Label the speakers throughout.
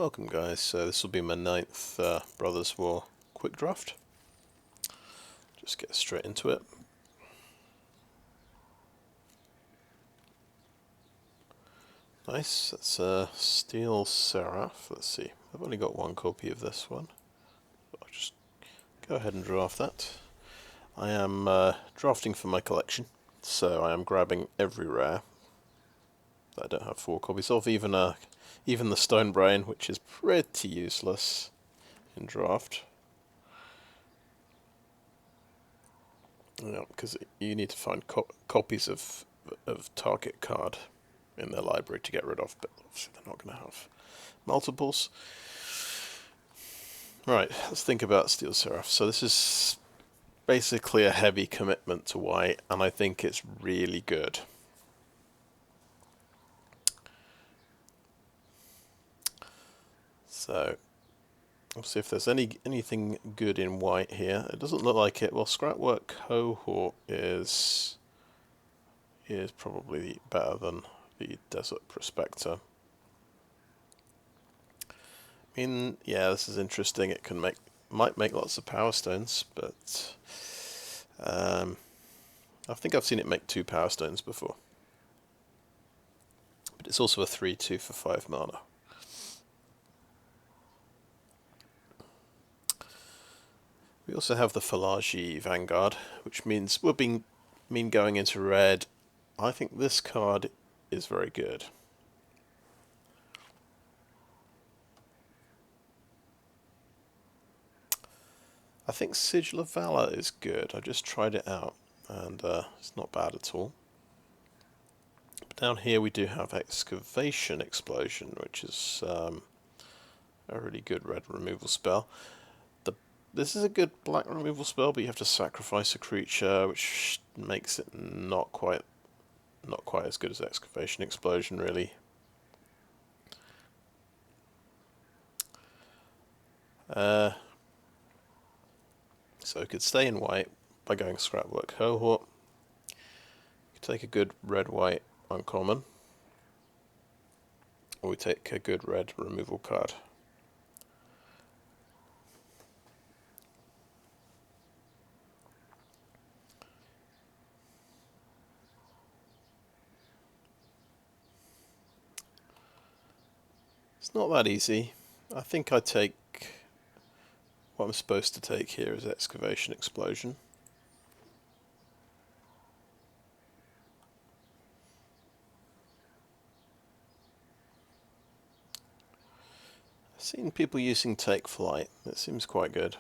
Speaker 1: Welcome guys, so this will be my 9th Brothers War quick draft. Just get straight into it. Nice, that's a Steel Seraph. Let's see, I've only got one copy of this one. I'll just go ahead and draft that. I am drafting for my collection, so I am grabbing every rare that I don't have 4 copies of, even the Stone Brain, which is pretty useless in draft. Yeah, because you need to find copies of target card in their library to get rid of, but obviously they're not going to have multiples. Right, let's think about Steel Seraph. So this is basically a heavy commitment to white, and I think it's really good. So we'll see if there's anything good in white here. It doesn't look like it. Well, Scrapwork Cohort is probably better than the Desert Prospector. I mean, yeah, this is interesting. It might make lots of Power Stones, but I think I've seen it make 2 Power Stones before. But it's also a 3/2 for 5 mana. We also have the Fallaji Vanguard, which means mean going into red. I think this card is very good. I think Sigil of Valor is good. I just tried it out, and it's not bad at all. But down here we do have Excavation Explosion, which is a really good red removal spell. This is a good black removal spell, but you have to sacrifice a creature, which makes it not quite as good as Excavation Explosion, really. So we could stay in white by going Scrapwork Cohort. You could take a good red-white uncommon, or we take a good red removal card. It's not that easy. I think I take what I'm supposed to take here is Excavation Explosion. I've seen people using Take Flight. It seems quite good.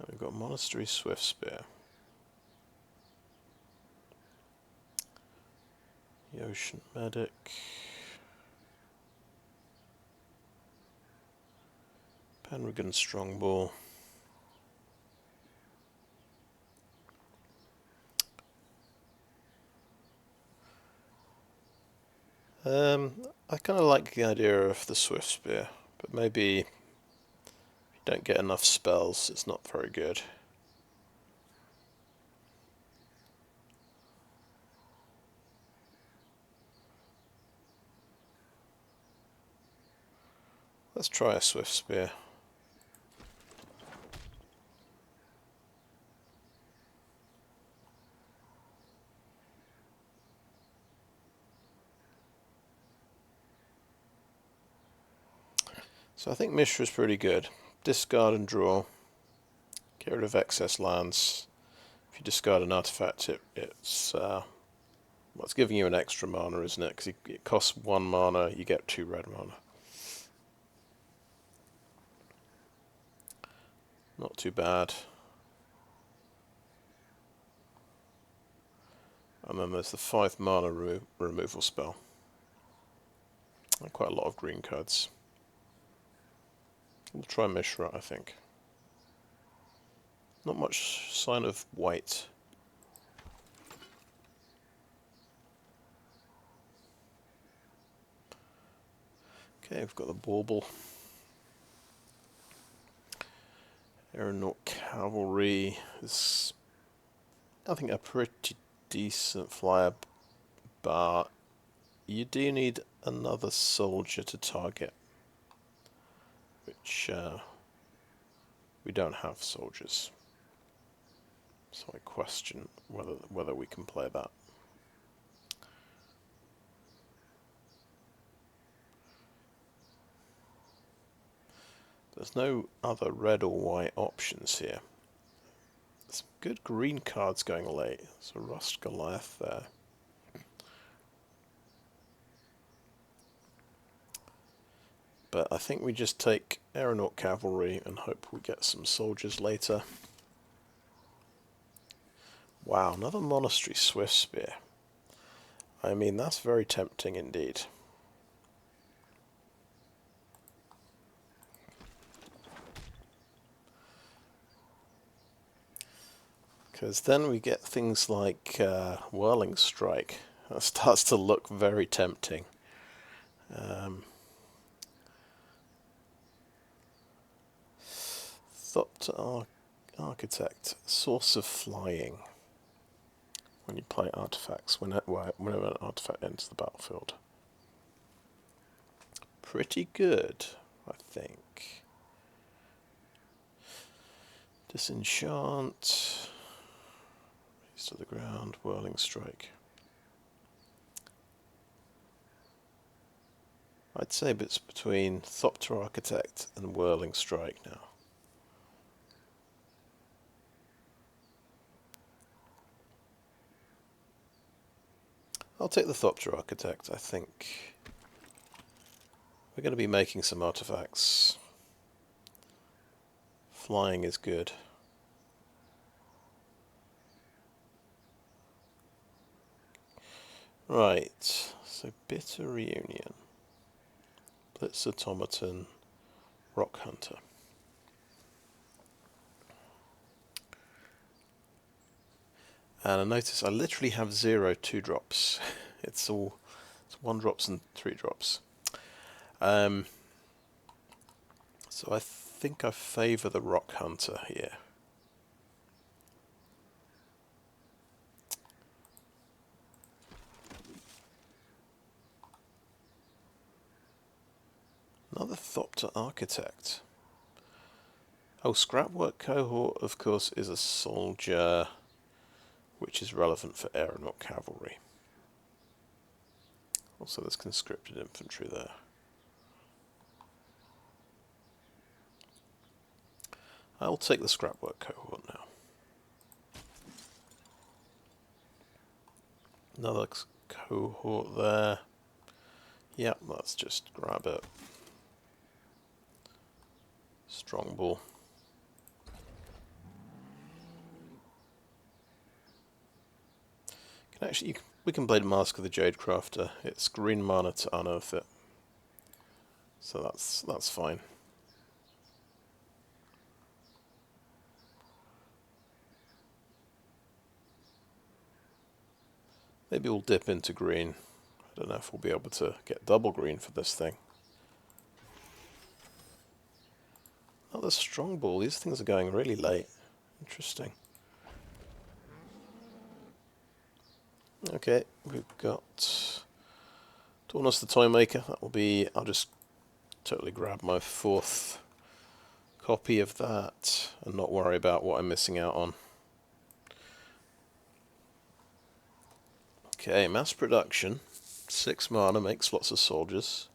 Speaker 1: And we've got Monastery Swiftspear. The Ocean Medic. Penregon Strongbull. I kind of like the idea of the Swiftspear, but maybe if you don't get enough spells, it's not very good. Let's try a Swiftspear. So I think Mishra is pretty good. Discard and draw. Get rid of excess lands. If you discard an artifact, it's giving you an extra mana, isn't it? Because it costs 1 mana, you get 2 red mana. Not too bad. And then there's the 5 mana removal spell. And quite a lot of green cards. We'll try Mishra, I think. Not much sign of white. Okay, we've got the Bauble. Aeronaut Cavalry is, I think, a pretty decent flyer, but you do need another soldier to target, which we don't have soldiers. So I question whether we can play that. There's no other red or white options here. There's some good green cards going late. So Rust Goliath there. But I think we just take Aeronaut Cavalry and hope we get some soldiers later. Wow, another Monastery Swiftspear. I mean, that's very tempting indeed. Because then we get things like Whirling Strike. That starts to look very tempting. Thopter Architect, Source of Flying. When you play artifacts, whenever an artifact enters the battlefield. Pretty good, I think. Disenchant. Raise to the ground, Whirling Strike. I'd say it's between Thopter Architect and Whirling Strike now. I'll take the Thopter Architect. I think we're going to be making some artifacts. Flying is good. Right, so Bitter Reunion. Blitz Automaton, Roc Hunter. And I notice I literally have 0 2-drops. It's 1-drops and 3-drops. So I think I favour the Roc Hunter here. Another Thopter Architect. Oh, Scrapwork Cohort, of course, is a soldier, which is relevant for Aeronaut Cavalry. Also, there's Conscripted Infantry there. I'll take the Scrapwork Cohort now. Another cohort there. Yep, let's just grab it. Strongbull. We can play the Mask of the Jadecrafter. It's green mana to unearth it, so that's fine. Maybe we'll dip into green. I don't know if we'll be able to get double green for this thing. Oh, the Strongbull. These things are going really late. Interesting. Okay, we've got Tawnos the Toymaker. That will be. I'll just totally grab my 4th copy of that and not worry about what I'm missing out on. Okay, mass production. 6 mana makes lots of soldiers.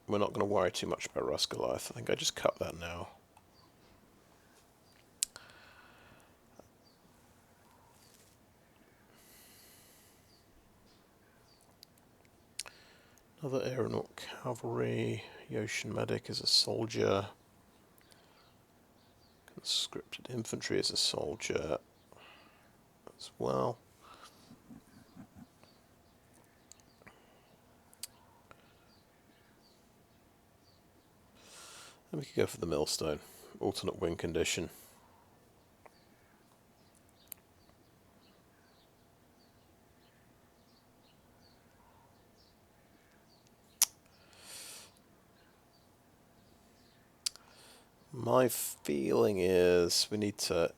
Speaker 1: We're not going to worry too much about Rust Goliath. I think I just cut that now. Another Aeronaut Cavalry. Ocean Medic is a soldier. Conscripted Infantry is a soldier as well. And we could go for the Millstone. Alternate win condition. My feeling is we need to...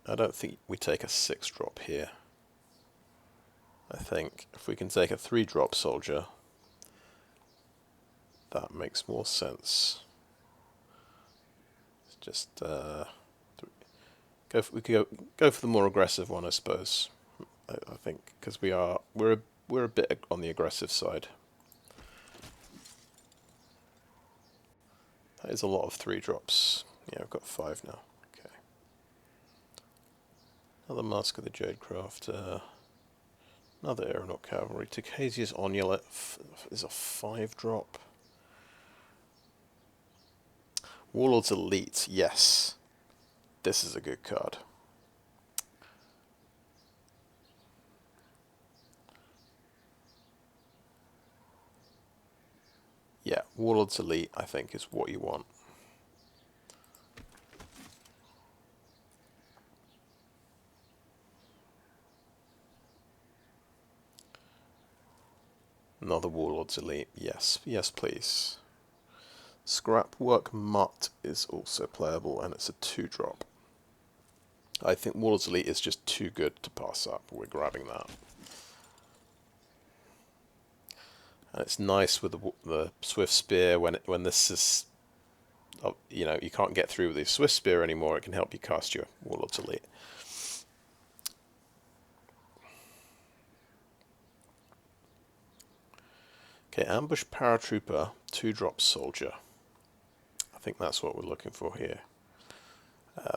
Speaker 1: I don't think we take a 6-drop here. I think if we can take a 3-drop soldier, that makes more sense. It's just we could go for the more aggressive one, I suppose. I think because we're a bit on the aggressive side. That is a lot of 3-drops. Yeah, I've got 5 now. Okay. Another Mask of the Jadecrafter. Another Aeronaut Cavalry. Tocasia's Onslaught is a 5-drop. Warlord's Elite. Yes. This is a good card. Yeah, Warlord's Elite, I think, is what you want. Another Warlord's Elite. Yes, yes, please. Scrapwork Mutt is also playable, and it's a 2-drop. I think Warlord's Elite is just too good to pass up. We're grabbing that. And it's nice with the Swiftspear when this is, you know, you can't get through with the Swiftspear anymore. It can help you cast your Warlord's Elite. Okay, Ambush Paratrooper, 2-drop soldier. I think that's what we're looking for here.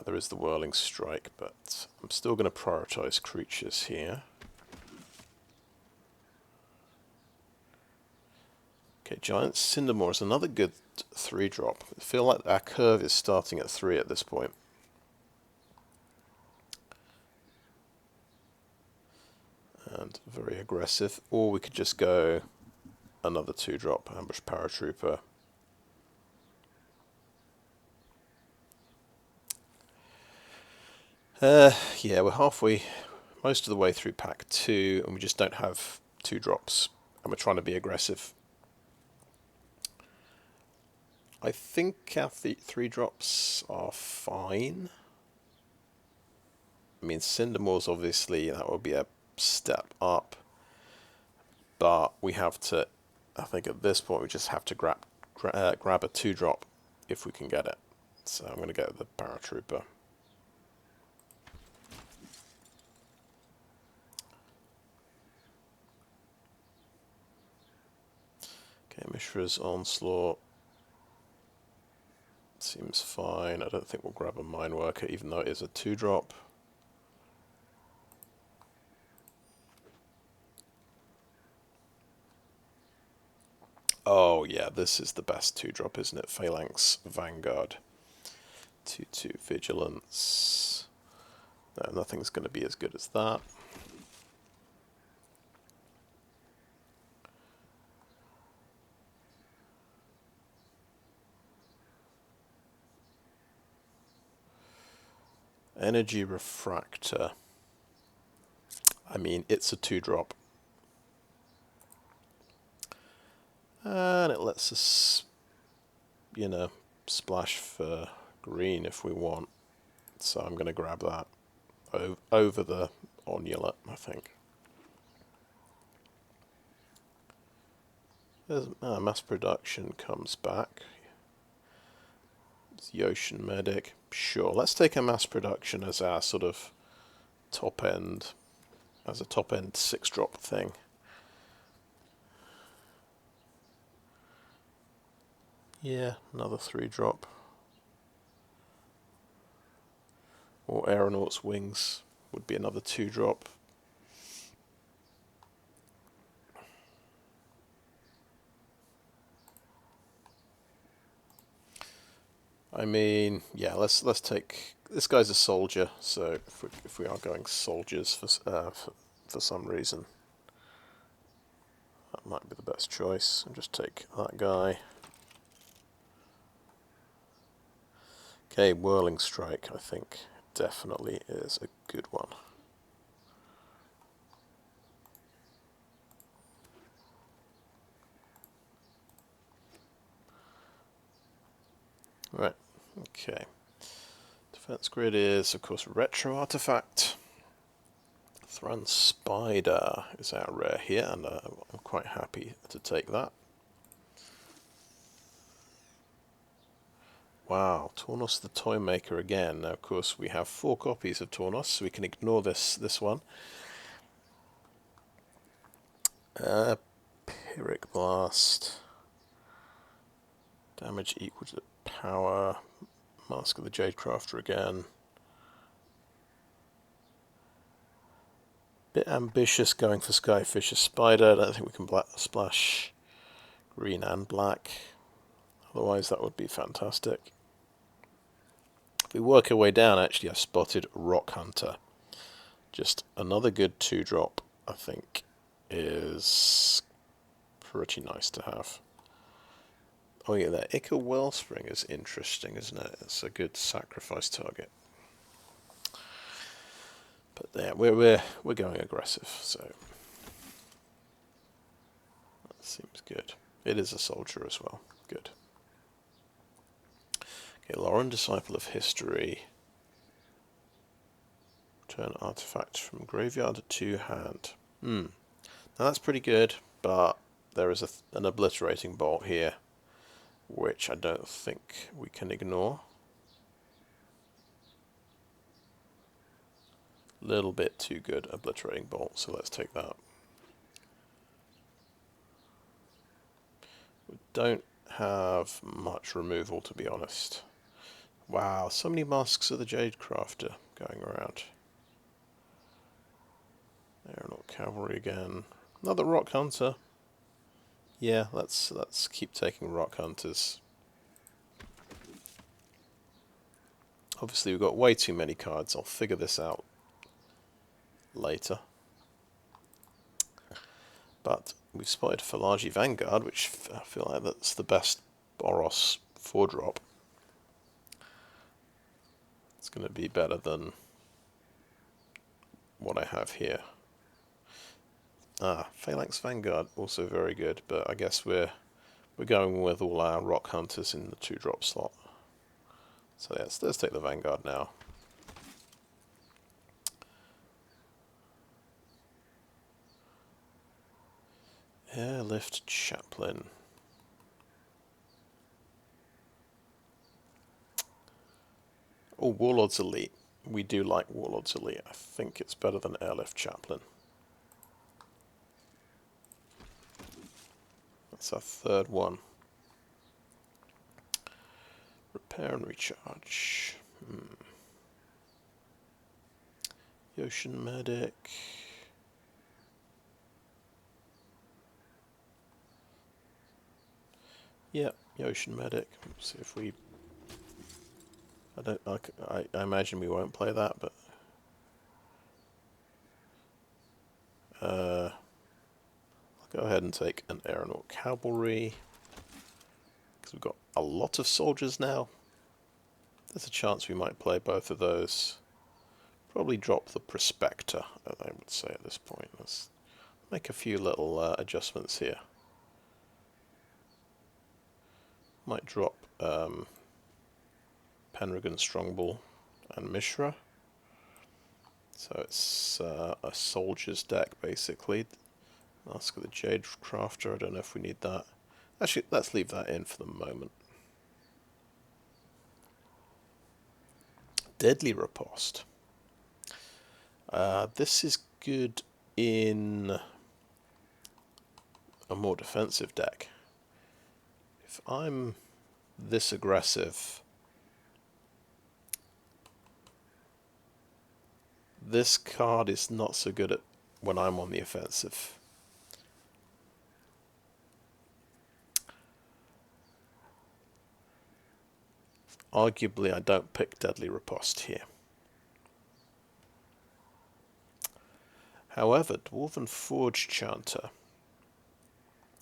Speaker 1: There is the Whirling Strike, but I'm still going to prioritize creatures here. Okay, Giant Cindermore is another good 3-drop. I feel like our curve is starting at 3 at this point. And very aggressive. Or we could just go another 2-drop, Ambush Paratrooper. Yeah, we're halfway, most of the way through pack 2, and we just don't have 2-drops, and we're trying to be aggressive. I think our 3-drops are fine. I mean, Cindermore's obviously, that will be a step up, but we have to, I think at this point we just have to grab a 2-drop if we can get it. So I'm going to go with the Paratrooper. Okay, Mishra's Onslaught seems fine. I don't think we'll grab a Mine Worker, even though it is a 2-drop. Oh yeah, this is the best 2-drop, isn't it? Phalanx Vanguard. 2/2 Vigilance. No, nothing's going to be as good as that. Energy Refractor. I mean, it's a 2-drop. And it lets us, you know, splash for green if we want. So I'm going to grab that over the Onslaught, I think. There's, mass production comes back. It's the Ocean Medic. Sure, let's take a mass production as our sort of top end, as a top end 6-drop thing. Yeah, another 3-drop. Or Aeronaut's Wings would be another 2-drop. I mean, yeah, let's take, this guy's a soldier, so if we are going soldiers for some reason, that might be the best choice. And just take that guy. Okay, Whirling Strike, I think, definitely is a good one. Right, Okay. Defense grid is, of course, Retro Artifact. Thran Spider is our rare here, and I'm quite happy to take that. Wow, Tawnos the Toymaker again. Now, of course, we have 4 copies of Tawnos, so we can ignore this one. Pyrrhic Blast. Damage equal to the power. Mask of the Jadecrafter again. Bit ambitious going for Skyfisher Spider. I don't think we can splash green and black. Otherwise, that would be fantastic. If we work our way down, actually, I've spotted Roc Hunter. Just another good 2-drop, I think, is pretty nice to have. Oh yeah, that Ichor Wellspring is interesting, isn't it? It's a good sacrifice target. But yeah, we're going aggressive, so that seems good. It is a soldier as well. Good. Okay, Lauren, Disciple of History. Turn artifact from graveyard to hand. Now that's pretty good, but there is an Obliterating Bolt here, which I don't think we can ignore. Little bit too good, Obliterating Bolt, so let's take that. We don't have much removal, to be honest. Wow, so many masks of the Jadecrafter going around. Aeronaut Cavalry again. Another Roc Hunter. Yeah, let's keep taking Roc Hunters. Obviously we've got way too many cards. I'll figure this out later. But we've spotted Fallaji Vanguard, which I feel like that's the best Boros 4-drop. It's going to be better than what I have here. Phalanx Vanguard, also very good, but I guess we're going with all our Roc Hunters in the 2-drop slot. So yeah, let's take the Vanguard now. Airlift Chaplain. Oh, Warlord's Elite. We do like Warlord's Elite. I think it's better than Airlift Chaplain. That's our 3rd one. Repair and recharge. Ocean Medic. Yep, Ocean Medic. Let's see if we. I imagine we won't play that, but I'll go ahead and take an Aeronaut Cavalry because we've got a lot of soldiers now. There's a chance we might play both of those. Probably drop the Prospector, I would say at this point. Let's make a few little adjustments here. Might drop Penregon Strongbull and Mishra. So it's a soldier's deck, basically. Mask of the Jadecrafter, I don't know if we need that. Actually, let's leave that in for the moment. Deadly Riposte. This is good in a more defensive deck. If I'm this aggressive, this card is not so good at when I'm on the offensive. Arguably, I don't pick Deadly Riposte here. However, Dwarven Forge-Chanter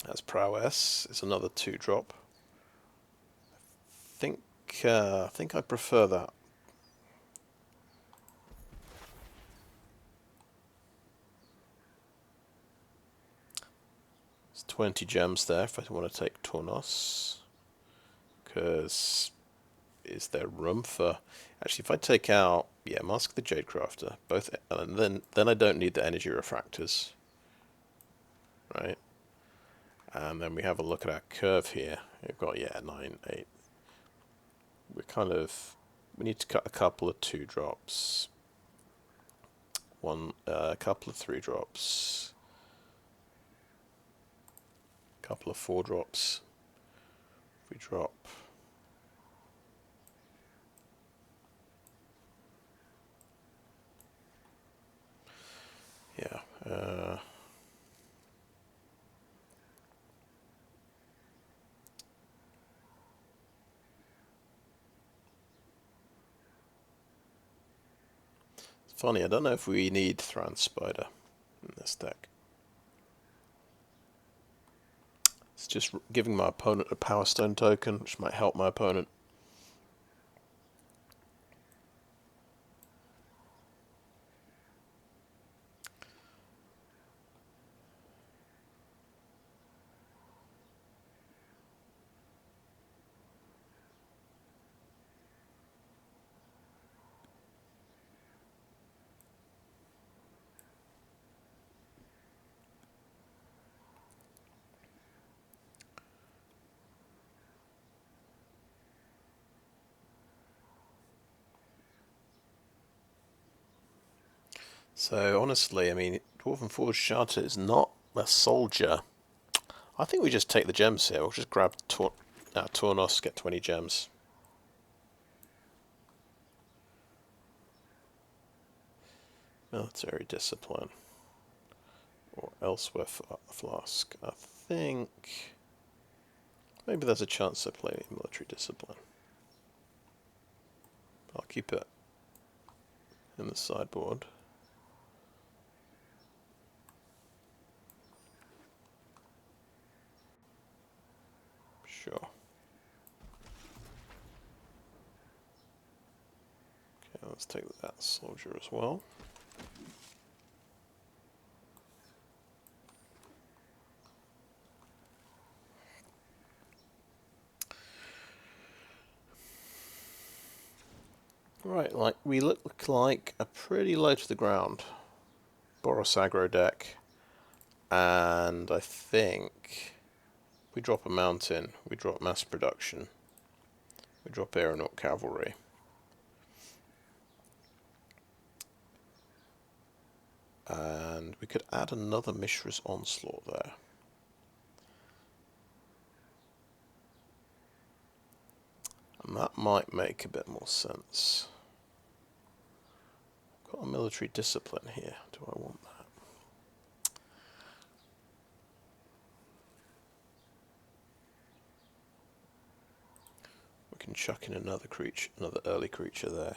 Speaker 1: has prowess. It's another 2-drop. I think I prefer that. There's 20 gems there if I want to take Tawnos, because is there room for... Actually, if I take out, yeah, Mask the Jadecrafter, both, and then I don't need the Energy Refractors, right? And then we have a look at our curve here. We've got, yeah, 9, 8. We need to cut a couple of 2 drops. A couple of 3 drops. A couple of 4 drops. If we drop... Yeah. It's funny, I don't know if we need Thran Spider in this deck. It's just giving my opponent a Power Stone token, which might help my opponent. So honestly, I mean, Dwarven Forge-Chanter is not a soldier. I think we just take the gems here. We'll just grab Tawnos, get 20 gems. Military Discipline. Or Elsewhere Flask. I think... Maybe there's a chance I play Military Discipline. I'll keep it in the sideboard. Sure. Okay, let's take that soldier as well. Right, like we look like a pretty low to the ground Boros aggro deck, and I think we drop a mountain, we drop mass production, we drop Aeronaut Cavalry. And we could add another Mishra's Onslaught there. And that might make a bit more sense. I've got a military discipline here. Do I want that? We can chuck in another creature, another early creature there.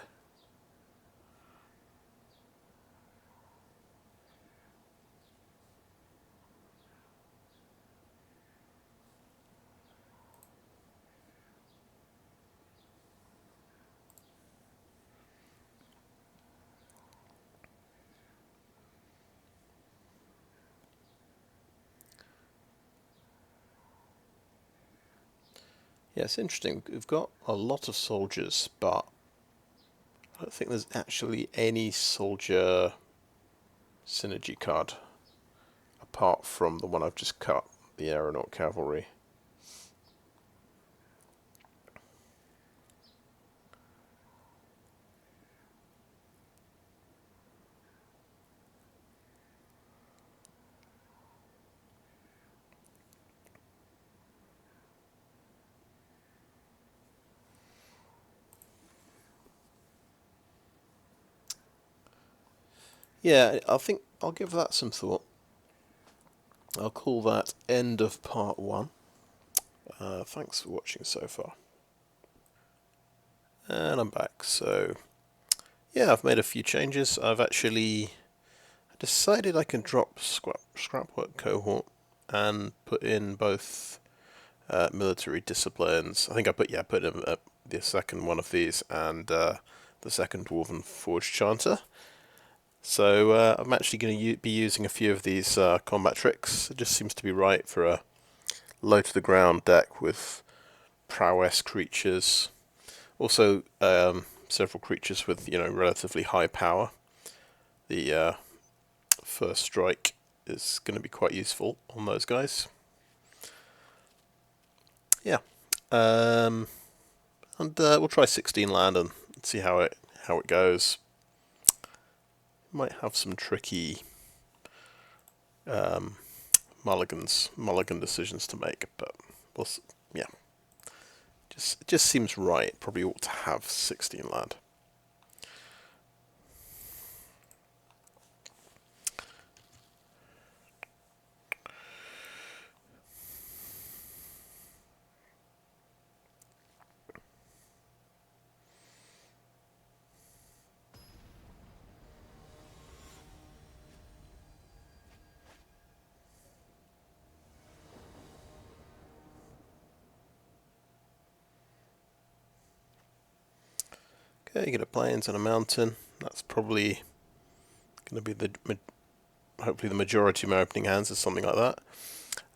Speaker 1: Yeah, it's interesting. We've got a lot of soldiers, but I don't think there's actually any soldier synergy card apart from the one I've just cut, the Aeronaut Cavalry. Yeah, I think I'll give that some thought. I'll call that end of part 1. Thanks for watching so far. And I'm back. So, yeah, I've made a few changes. I've actually decided I can drop Scrapwork Cohort and put in both military disciplines. I think I put in the second one of these and the second Dwarven Forge-Chanter. So I'm actually going to be using a few of these combat tricks. It just seems to be right for a low to the ground deck with prowess creatures. Also, several creatures with, you know, relatively high power. The first strike is going to be quite useful on those guys. Yeah, and we'll try 16 land and see how it goes. Might have some tricky mulligan decisions to make, but we'll yeah, it just seems right. Probably ought to have 16 land. Okay, you get a plains and a mountain. That's probably going to be hopefully the majority of my opening hands is something like that.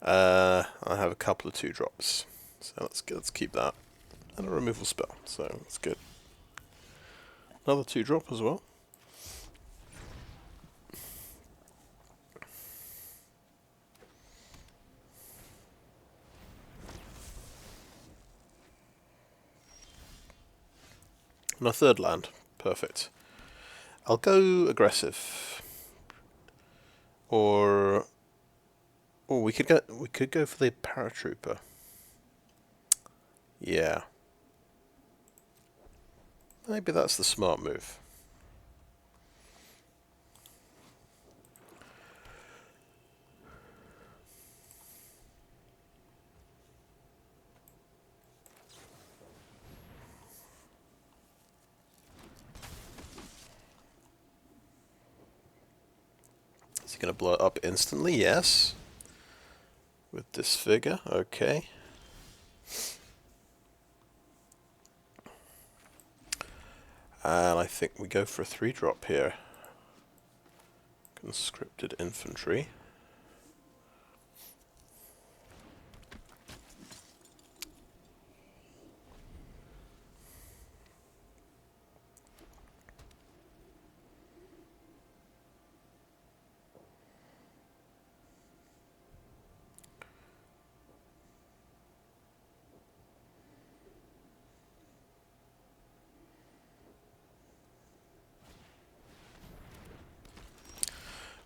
Speaker 1: I have a couple of 2-drops, so let's keep that, and a removal spell, so that's good. Another 2-drop as well. And a 3rd land, perfect. I'll go aggressive, or we could go for the Paratrooper. Yeah, maybe that's the smart move. Is he going to blow it up instantly? Yes. With Disfigure, okay. And I think we go for a 3-drop here. Conscripted Infantry.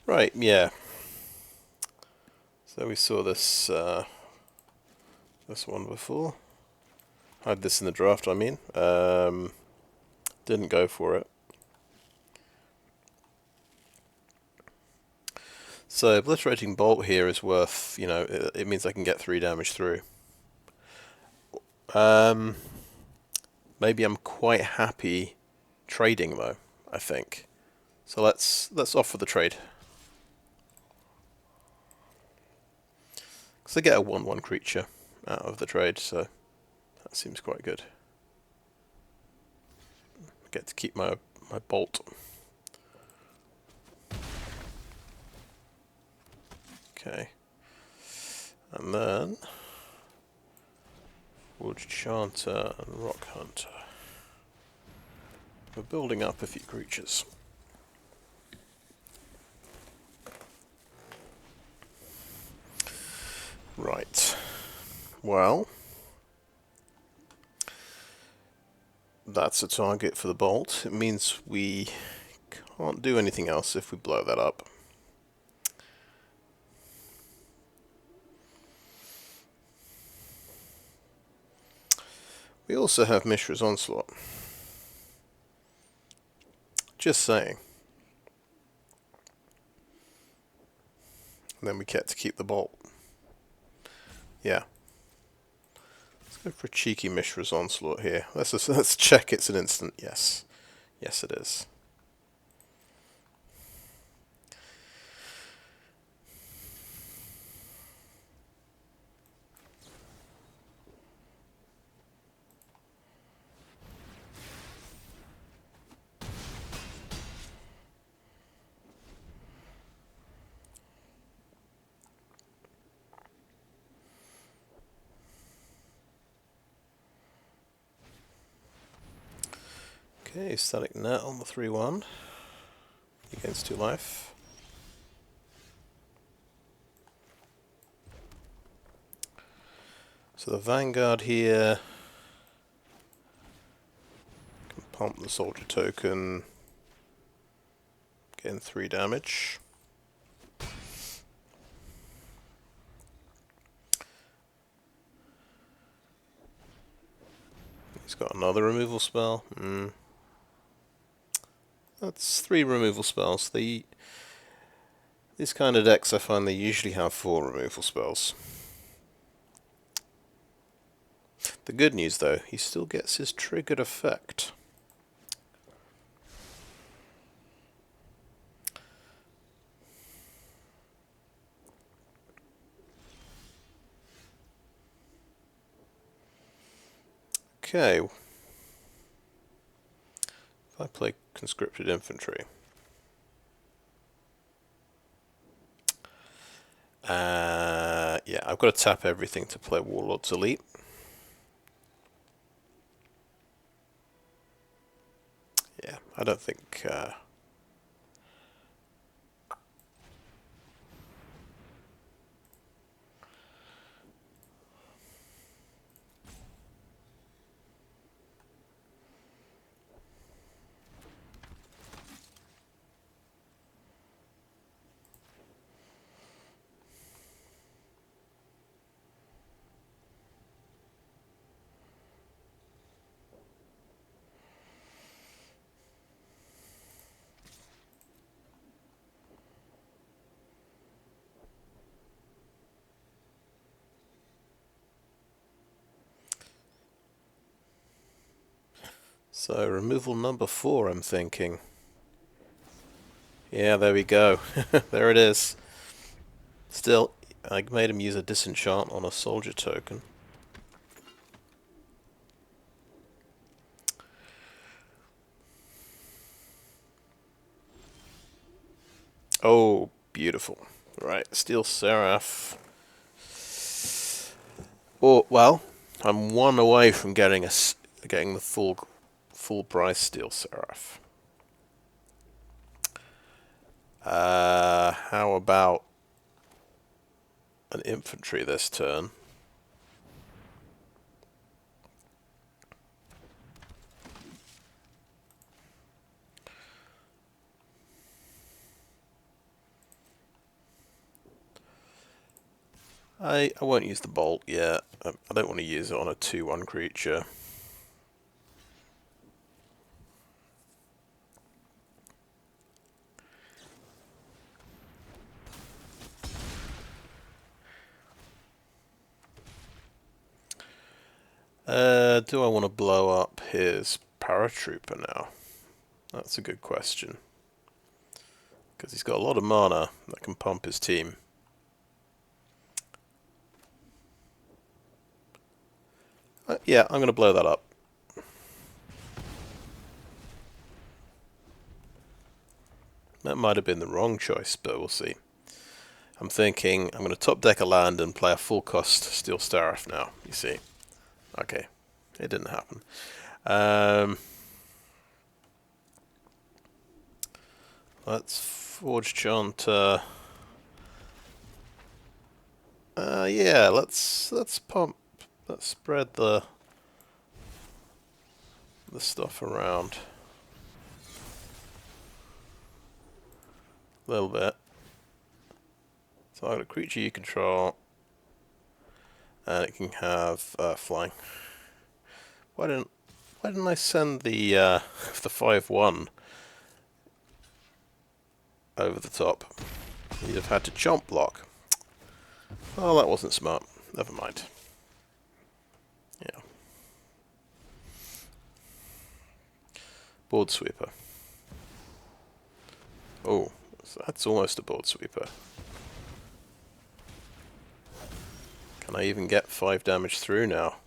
Speaker 1: Right, yeah. So we saw this this one before. I had this in the draft, I mean. Didn't go for it. So Obliterating Bolt here is worth, you know, it means I can get 3 damage through. Maybe I'm quite happy trading though, I think. So let's offer the trade. Because I get a 1/1 creature out of the trade, so that seems quite good. I get to keep my bolt. Okay. And then Forge-Chanter and Roc Hunter. We're building up a few creatures. Right. Well, that's a target for the bolt. It means we can't do anything else if we blow that up. We also have Mishra's Onslaught. Just saying. And then we get to keep the bolt. Yeah. Let's go for a cheeky Mishra's Onslaught here. Let's check it's an instant. Yes. Yes, it is. Okay, static net on the 3-1. He gains 2 life. So the Vanguard here can pump the soldier token, gain 3 damage. He's got another removal spell. That's 3 removal spells. These kind of decks, I find they usually have 4 removal spells. The good news, though, he still gets his triggered effect. Okay. If I play Conscripted Infantry. Yeah, I've got to tap everything to play Warlord's Elite. Yeah, I don't think... So, removal number 4, I'm thinking. Yeah, there we go. There it is. Still, I made him use a disenchant on a soldier token. Oh, beautiful. Right, Steel Seraph. Oh, well, I'm 1 away from getting the full price Steel Seraph. How about an infantry this turn? I won't use the bolt yet. I don't want to use it on a 2-1 creature. Do I want to blow up his Paratrooper now? That's a good question. Because he's got a lot of mana that can pump his team. Yeah, I'm going to blow that up. That might have been the wrong choice, but we'll see. I'm thinking I'm going to top deck a land and play a full cost Steel Seraph now, you see. Okay, it didn't happen. Let's Forge-Chanter. Yeah, let's pump. Let's spread the stuff around a little bit. So I've got a creature you control, and it can have flying. Why didn't I send the 5/1 over the top? You'd have had to chomp block. Oh, that wasn't smart. Never mind. Yeah. Board sweeper. Oh, that's almost a board sweeper. Can I even get 5 damage through now?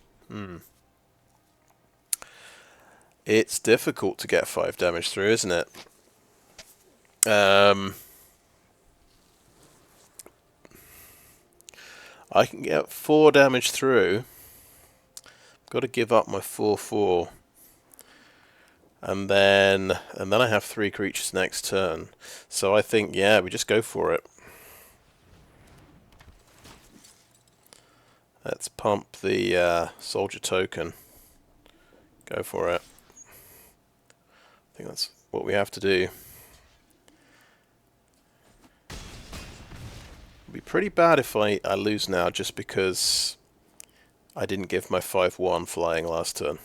Speaker 1: It's difficult to get 5 damage through, isn't it? I can get 4 damage through. Got to give up my 4/4. And then I have 3 creatures next turn. So I think, yeah, we just go for it. Let's pump the soldier token. Go for it. I think that's what we have to do. It'd be pretty bad if I lose now just because I didn't give my 5/1 flying last turn.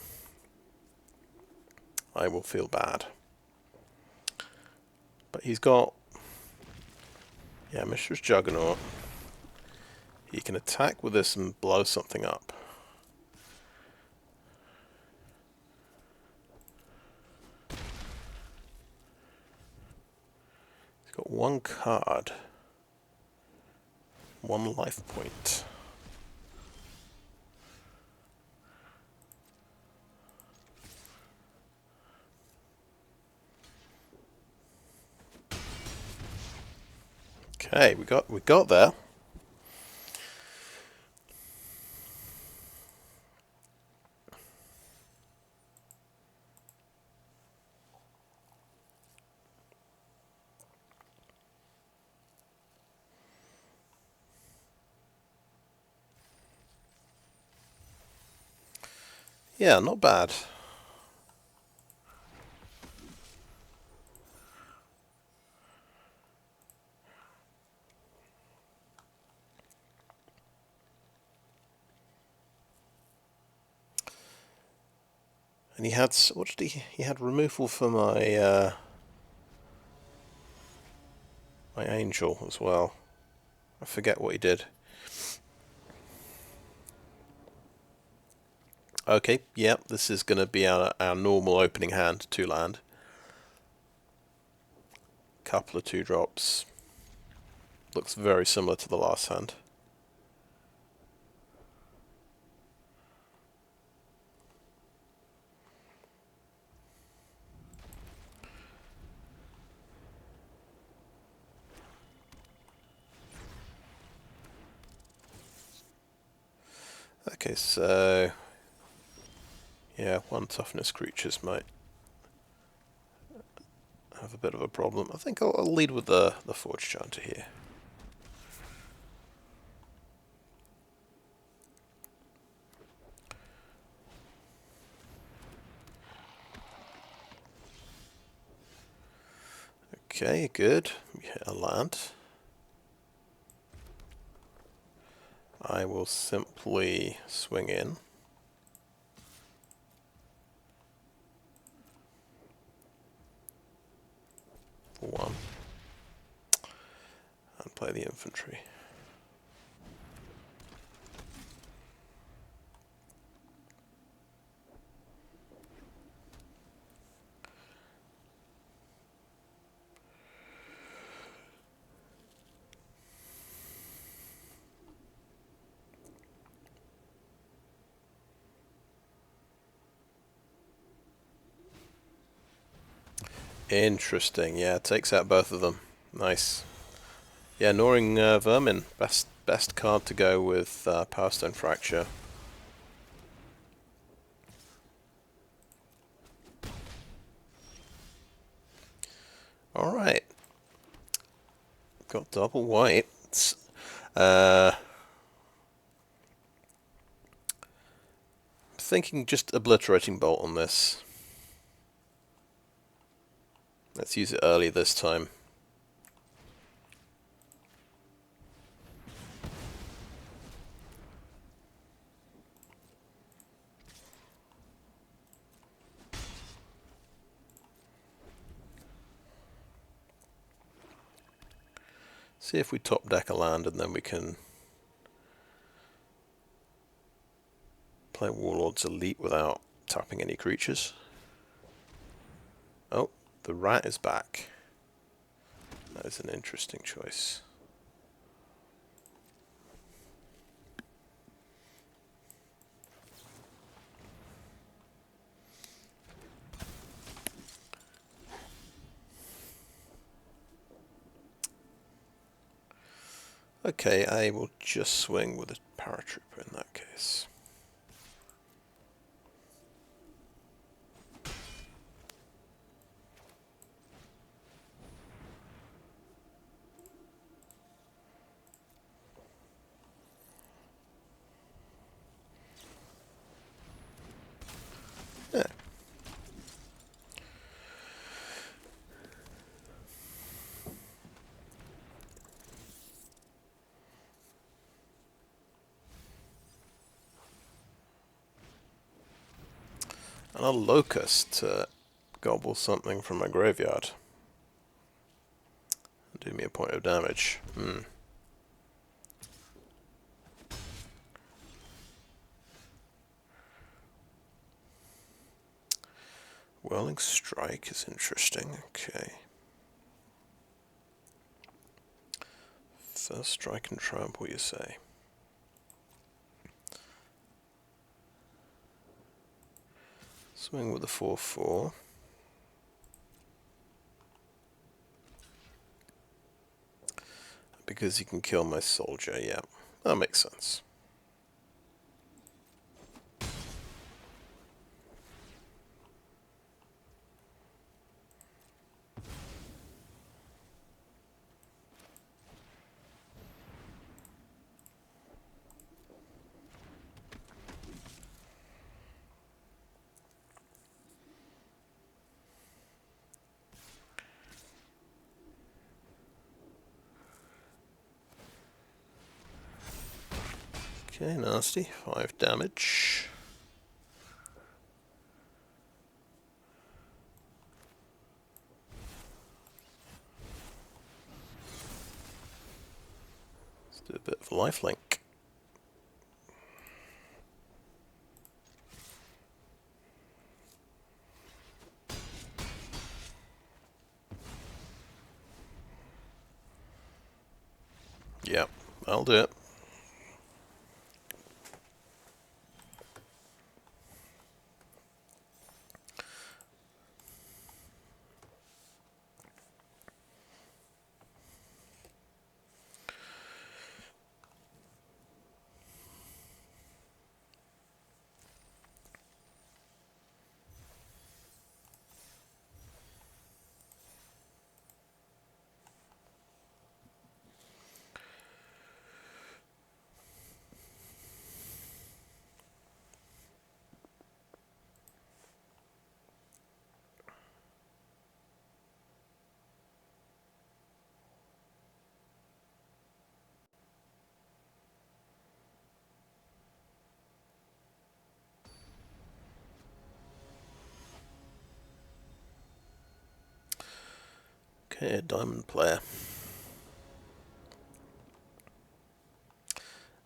Speaker 1: I will feel bad. But he's got... yeah, Mishra's Juggernaut. He can attack with this and blow something up. He's got 1 card. 1 life point. Okay, we got there. Yeah, not bad. And he had, what did he had removal for my my angel as well. I forget what he did. Okay, yep, this is going to be our normal opening hand, 2 land. Couple of 2-drops. Looks very similar to the last hand. Okay, so... yeah, 1 toughness creatures might have a bit of a problem. I think I'll lead with the Forge-Chanter here. Okay, good. We hit a land. I will simply swing in. For 1. And play the infantry. Interesting, yeah, takes out both of them. Nice. Yeah, Gnawing Vermin, best card to go with Power Stone Fracture. Alright. Got double whites. Thinking just Obliterating Bolt on this. Let's use it early this time. See if we top deck a land and then we can play Warlord's Elite without tapping any creatures. Oh, the rat is back. That is an interesting choice. Okay, I will just swing with a Paratrooper in that case. a locust to gobble something from my graveyard. Do me a point of damage. Whirling Strike is interesting. Okay. First strike and trample, you say? Swing with a 4/4. Because he can kill my soldier, yeah. That makes sense. Okay, nasty. 5 damage. Let's do a bit of lifelink. Yep, I'll do it. Okay, a diamond player.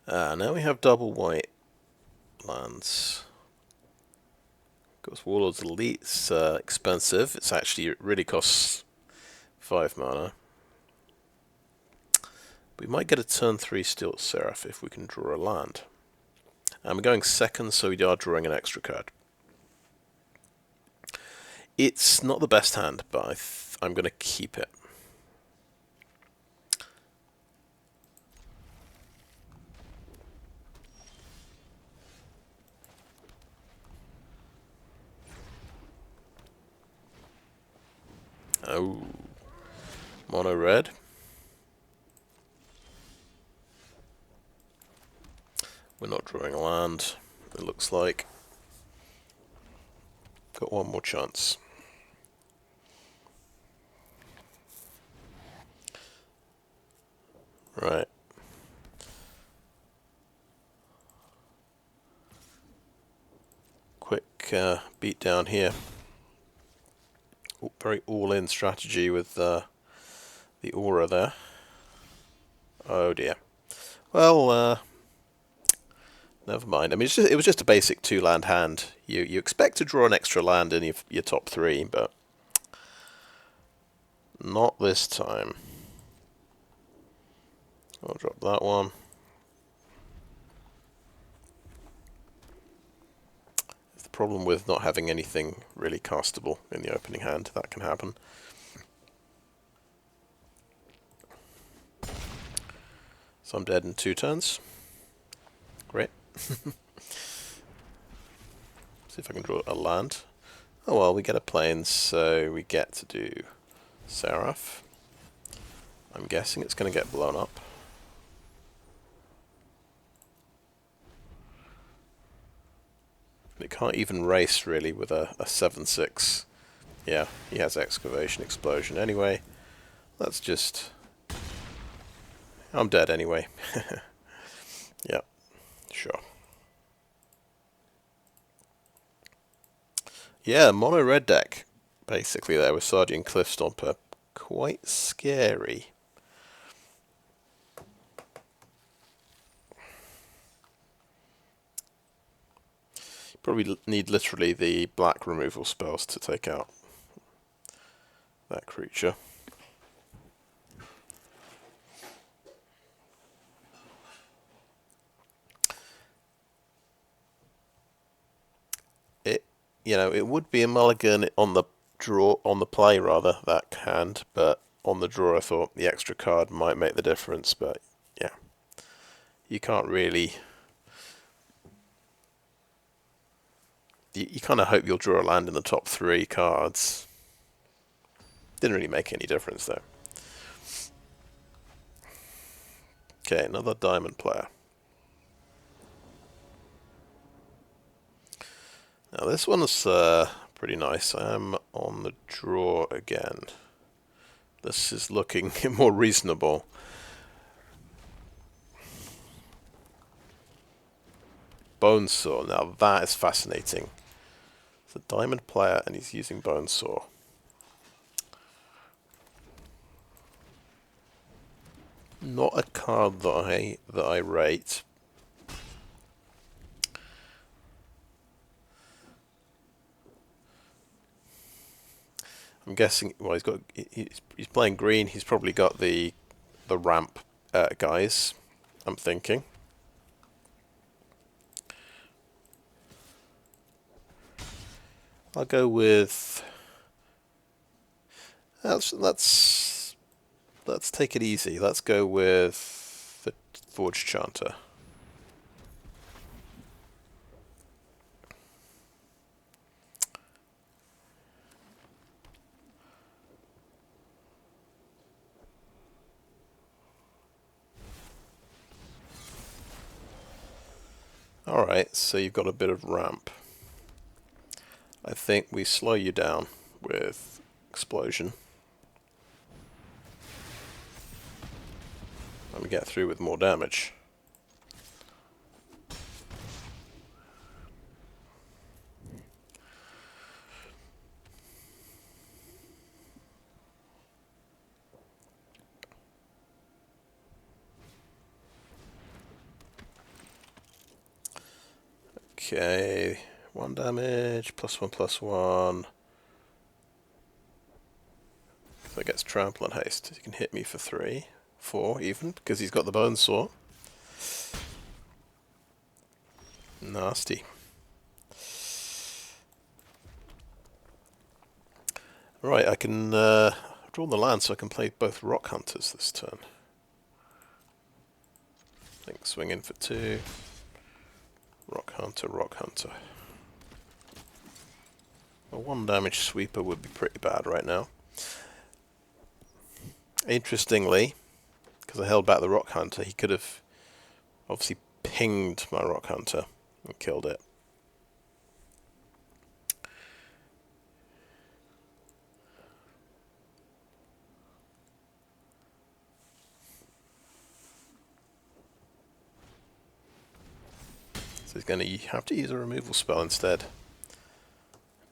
Speaker 1: Now we have double white lands. Of course, Warlord's Elite's expensive. It's actually, it really costs 5 mana. We might get a turn 3 Steel Seraph if we can draw a land. And we're going second, so we are drawing an extra card. It's not the best hand, but I'm going to keep it. Oh, mono red. We're not drawing a land, it looks like. Got one more chance. Right. Quick beat down here. Very all-in strategy with the aura there. Oh dear. Well, never mind. I mean, it was just a basic 2-land hand. You expect to draw an extra land in your top 3, but not this time. I'll drop that one. The problem with not having anything really castable in the opening hand, that can happen. So I'm dead in 2 turns. Great. See if I can draw a land. Oh well, we get a plane, so we get to do Seraph. I'm guessing it's going to get blown up. It can't even race really with a 7/6. Yeah, he has Excavation Explosion anyway. Let's just... I'm dead anyway. Yeah, sure. Yeah, mono red deck, basically, there with Sergeant Cliffstomper. Quite scary. Probably need literally the black removal spells to take out that creature. It would be a mulligan on the play rather, that hand, but on the draw I thought the extra card might make the difference, but yeah. You can't really... You kind of hope you'll draw a land in the top 3 cards. Didn't really make any difference though. Okay, another diamond player. Now this one's pretty nice. I am on the draw again. This is looking more reasonable. Bonesaw, now that is fascinating. It's a diamond player and he's using Bonesaw. Not a card that I rate. I'm guessing. Well, he's playing green. He's probably got the ramp guys. I'm thinking. I'll go with. Let's take it easy. Let's go with the Forge-Chanter. Alright, so you've got a bit of ramp. I think we slow you down with Explosion. And we get through with more damage. Okay, 1 damage, +1/+1. So it gets trample and haste. He can hit me for 3, 4 even, because he's got the Bonesaw. Nasty. Right, I can draw the land so I can play both Roc Hunters this turn. I think swing in for 2. Roc Hunter, Roc Hunter. A 1 damage sweeper would be pretty bad right now. Interestingly, because I held back the Roc Hunter, he could have obviously pinged my Roc Hunter and killed it. So he's going to have to use a removal spell instead.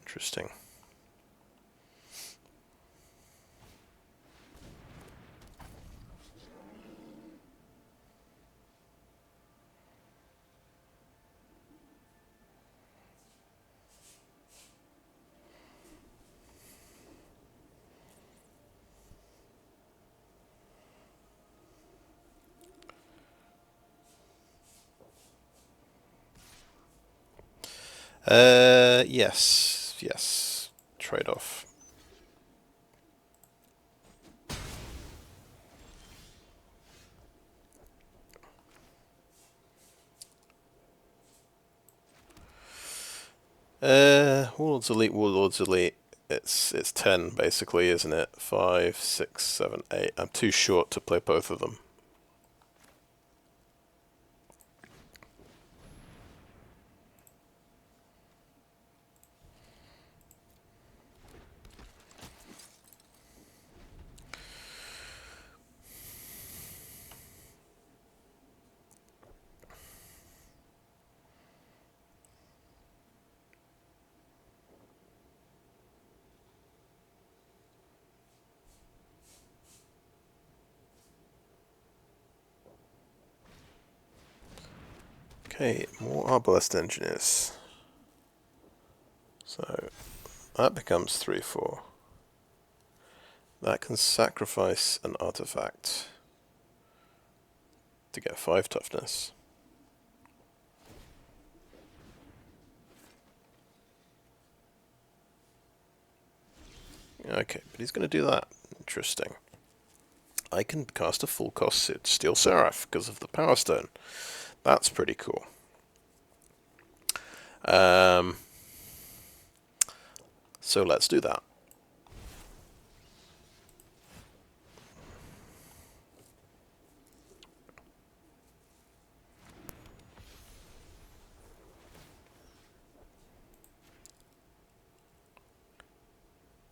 Speaker 1: Interesting. Yes. Trade-off. Warlord's Elite. It's 10 basically, isn't it? 5, 6, 7, 8. I'm too short to play both of them. Okay, more Arbalest Engineers. So that becomes 3/4. That can sacrifice an artifact to get 5 toughness. Okay, but he's going to do that. Interesting. I can cast a full cost Steel Seraph because of the Power Stone. That's pretty cool. So let's do that.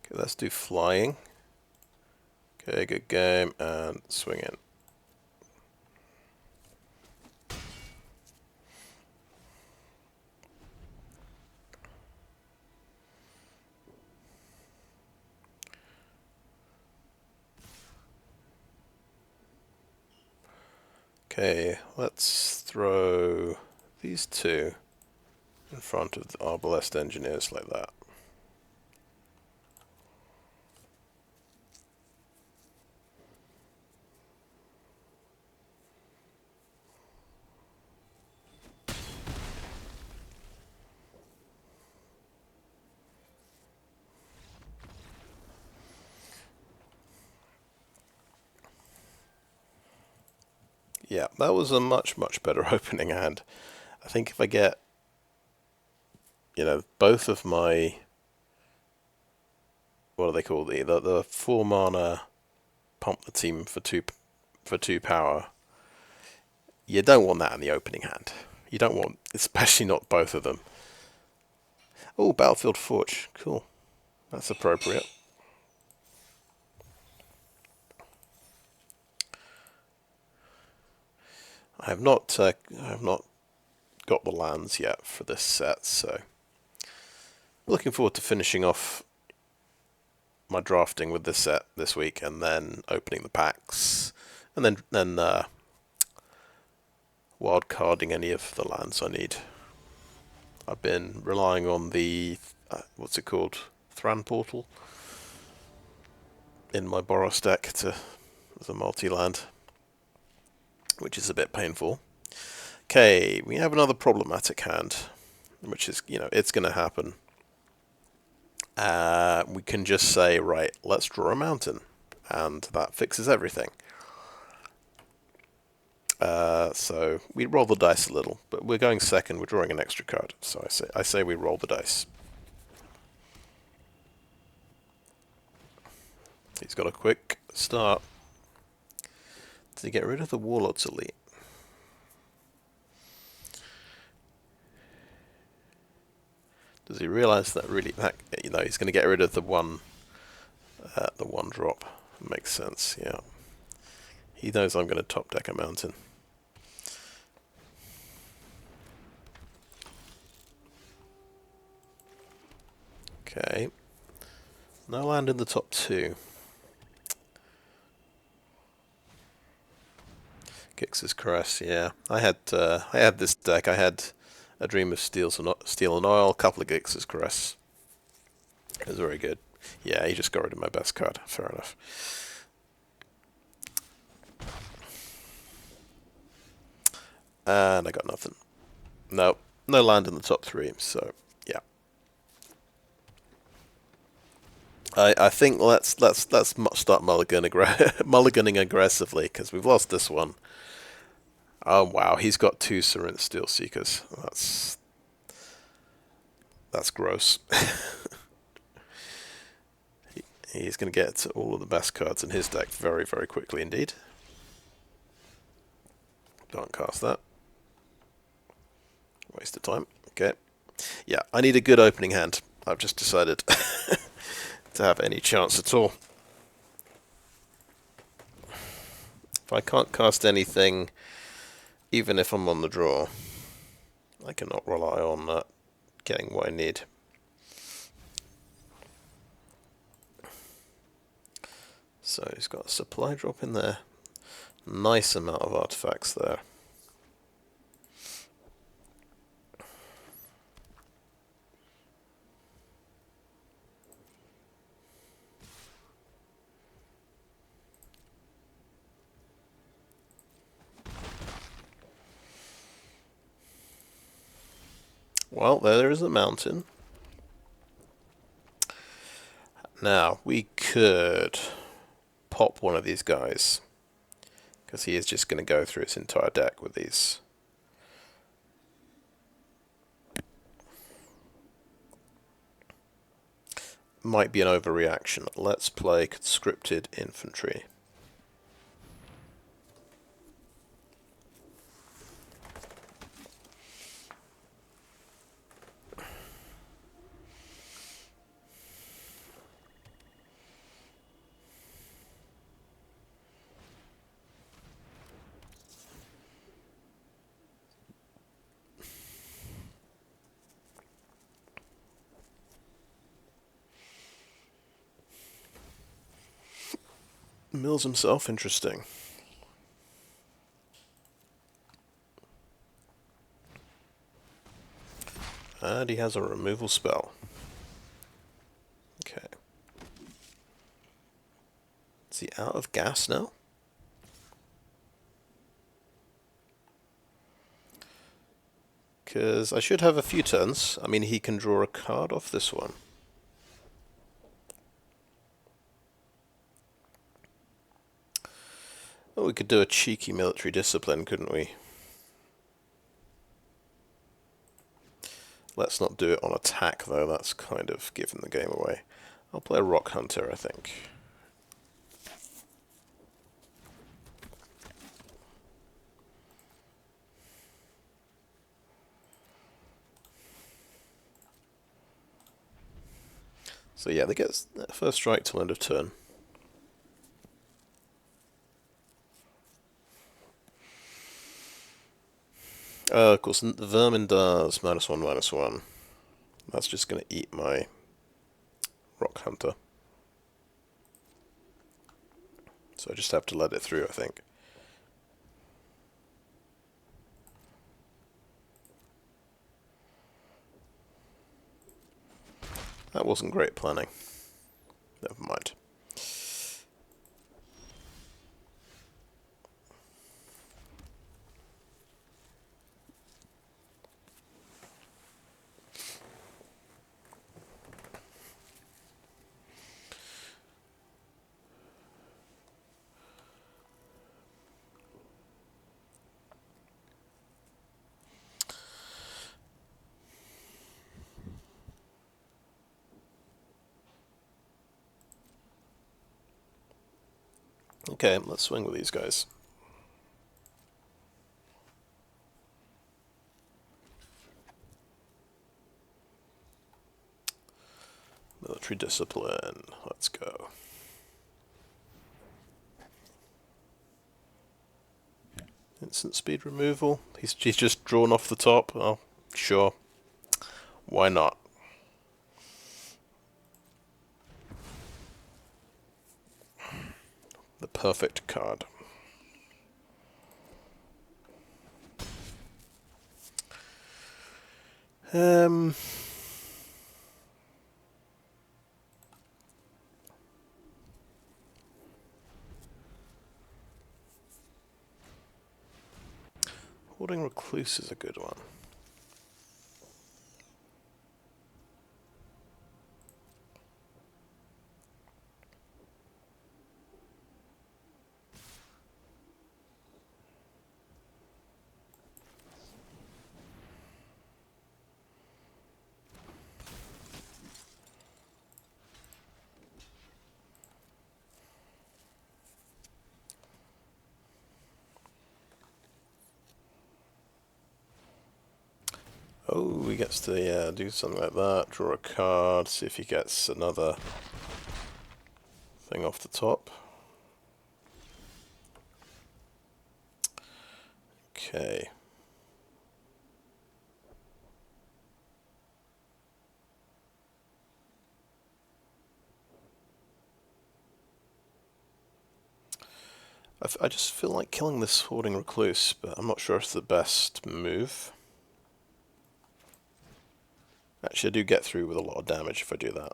Speaker 1: Okay, let's do flying. Okay, good game, and swing in. Okay, let's throw these two in front of the Arbalest Engineers like that. Yeah, that was a much better opening hand. I think if I get, both of my, what are they called, the 4 mana pump the team for two power. You don't want that in the opening hand. You don't want, especially not both of them. Oh, Battlefield Forge, cool. That's appropriate. I have not got the lands yet for this set, so looking forward to finishing off my drafting with this set this week, and then opening the packs, and then wild carding any of the lands I need. I've been relying on the what's it called, Thran Portal, in my Boros deck as a multi-land, which is a bit painful. Okay, we have another problematic hand, which is, it's going to happen. We can just say, right, let's draw a mountain, and that fixes everything. So we roll the dice a little, but we're going second. We're drawing an extra card, so I say we roll the dice. He's got a quick start. Does he get rid of the Warlord's Elite? Does he realise that he's going to get rid of the one drop? Makes sense, yeah. He knows I'm going to top deck a mountain. Okay. No land in the top 2. Gix's Caress, yeah. I had this deck. I had a Dream of Steel and Oil, a couple of Gix's Caress. It was very good. Yeah, he just got rid of my best card. Fair enough. And I got nothing. No land in the top 3. So yeah. I think let's start mulliganing aggressively, because we've lost this one. Oh wow, he's got 2 Serent Steel Seekers. That's gross. He's going to get all of the best cards in his deck very quickly indeed. Don't cast that. Waste of time. Okay. Yeah, I need a good opening hand. I've just decided to have any chance at all. If I can't cast anything, even if I'm on the draw, I cannot rely on getting what I need. So he's got a supply drop in there. Nice amount of artifacts there. Well, there is a mountain. Now, we could pop one of these guys, because he is just going to go through its entire deck with these. Might be an overreaction. Let's play Conscripted Infantry. Mills himself, interesting. And he has a removal spell. Okay. Is he out of gas now? Because I should have a few turns. I mean, he can draw a card off this one. Oh, we could do a cheeky military discipline, couldn't we? Let's not do it on attack, though. That's kind of giving the game away. I'll play a Roc Hunter, I think. So yeah, they get first strike till end of turn. Of course, the Vermin does -1/-1. That's just going to eat my Roc Hunter. So I just have to let it through, I think. That wasn't great planning. Never mind. Okay, let's swing with these guys. Military discipline. Let's go. Instant speed removal. He's just drawn off the top. Oh, sure. Why not? The perfect card. Hoarding Recluse is a good one. Oh, he gets to do something like that, draw a card, see if he gets another thing off the top. Okay. I just feel like killing this Hoarding Recluse, but I'm not sure if it's the best move. Actually, I do get through with a lot of damage if I do that.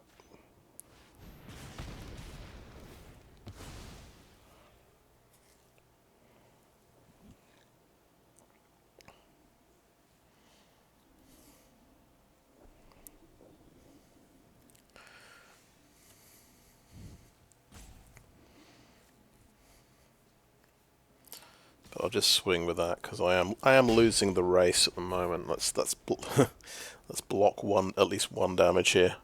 Speaker 1: But I'll just swing with that because I am losing the race at the moment. Let's let's block at least one damage here.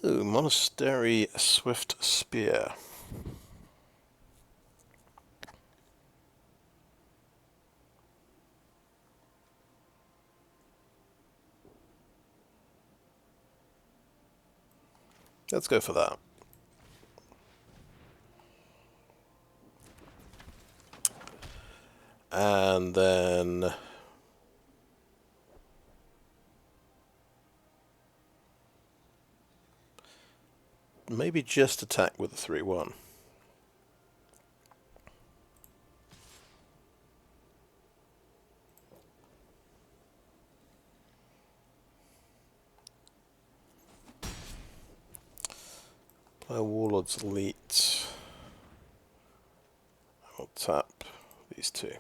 Speaker 1: Oh, Monastery Swiftspear. Let's go for that. And then maybe just attack with the 3-1. Play a Warlord's Elite. I'll tap these two.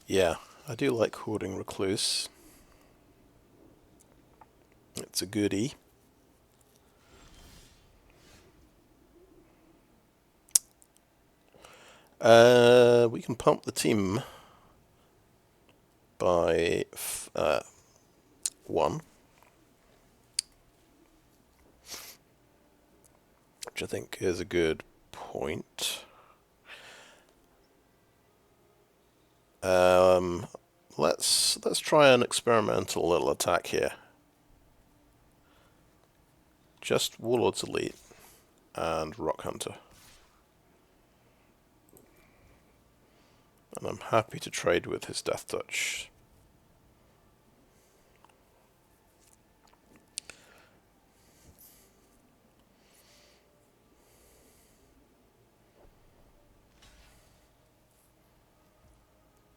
Speaker 1: Yeah, I do like Hoarding Recluse. It's a goodie. We can pump the team by 1, which I think is a good point. Let's try an experimental little attack here. Just Warlord's Elite and Roc Hunter. And I'm happy to trade with his Death Touch.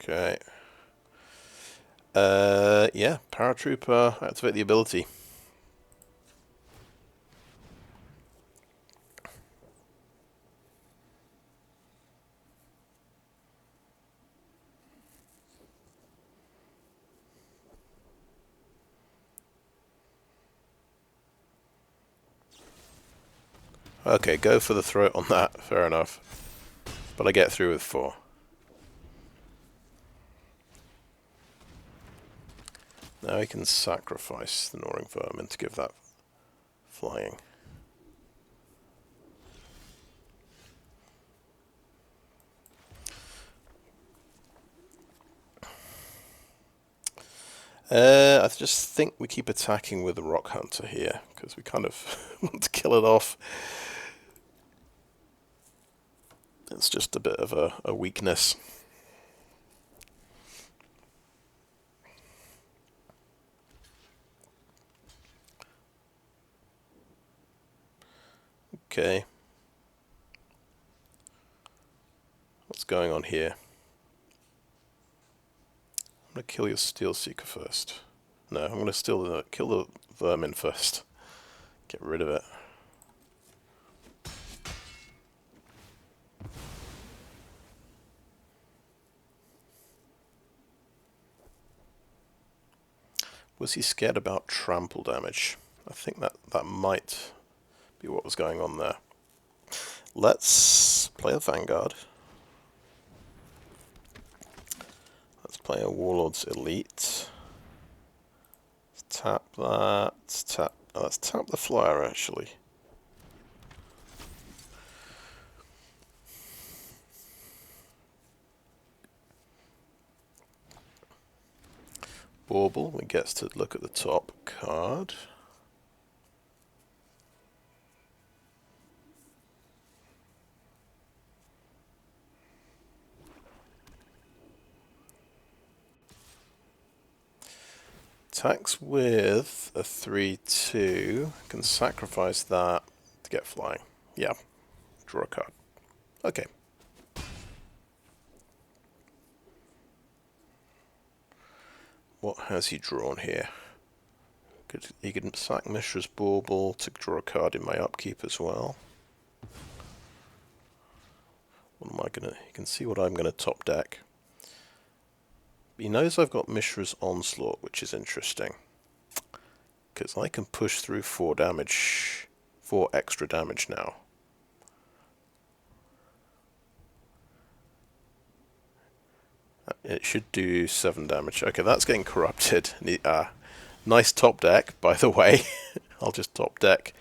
Speaker 1: Okay. Yeah, Paratrooper, activate the ability. Okay, go for the throat on that, fair enough. But I get through with 4. Now I can sacrifice the Gnawing Vermin to give that flying. I just think we keep attacking with the Roc Hunter here, because we kind of want to kill it off. It's just a bit of a weakness. Okay. What's going on here? I'm going to kill your Steel Seeker first. No, I'm going to kill the Vermin first. Get rid of it. Was he scared about trample damage? I think that might be what was going on there. Let's play a Vanguard. Let's play a Warlord's Elite. Let's tap that. Let's tap the flyer actually. Bauble, we gets to look at the top card. Attacks with a 3-2. Can sacrifice that to get flying. Yeah, draw a card. Okay, What has he drawn here? He can sack Mishra's Bauble to draw a card in my upkeep as well. What am I gonna? You can see what I'm gonna top deck. He knows I've got Mishra's Onslaught, which is interesting, because I can push through 4 damage, 4 extra damage now. It should do 7 damage. Okay, that's getting corrupted. Nice top deck, by the way. I'll just top deck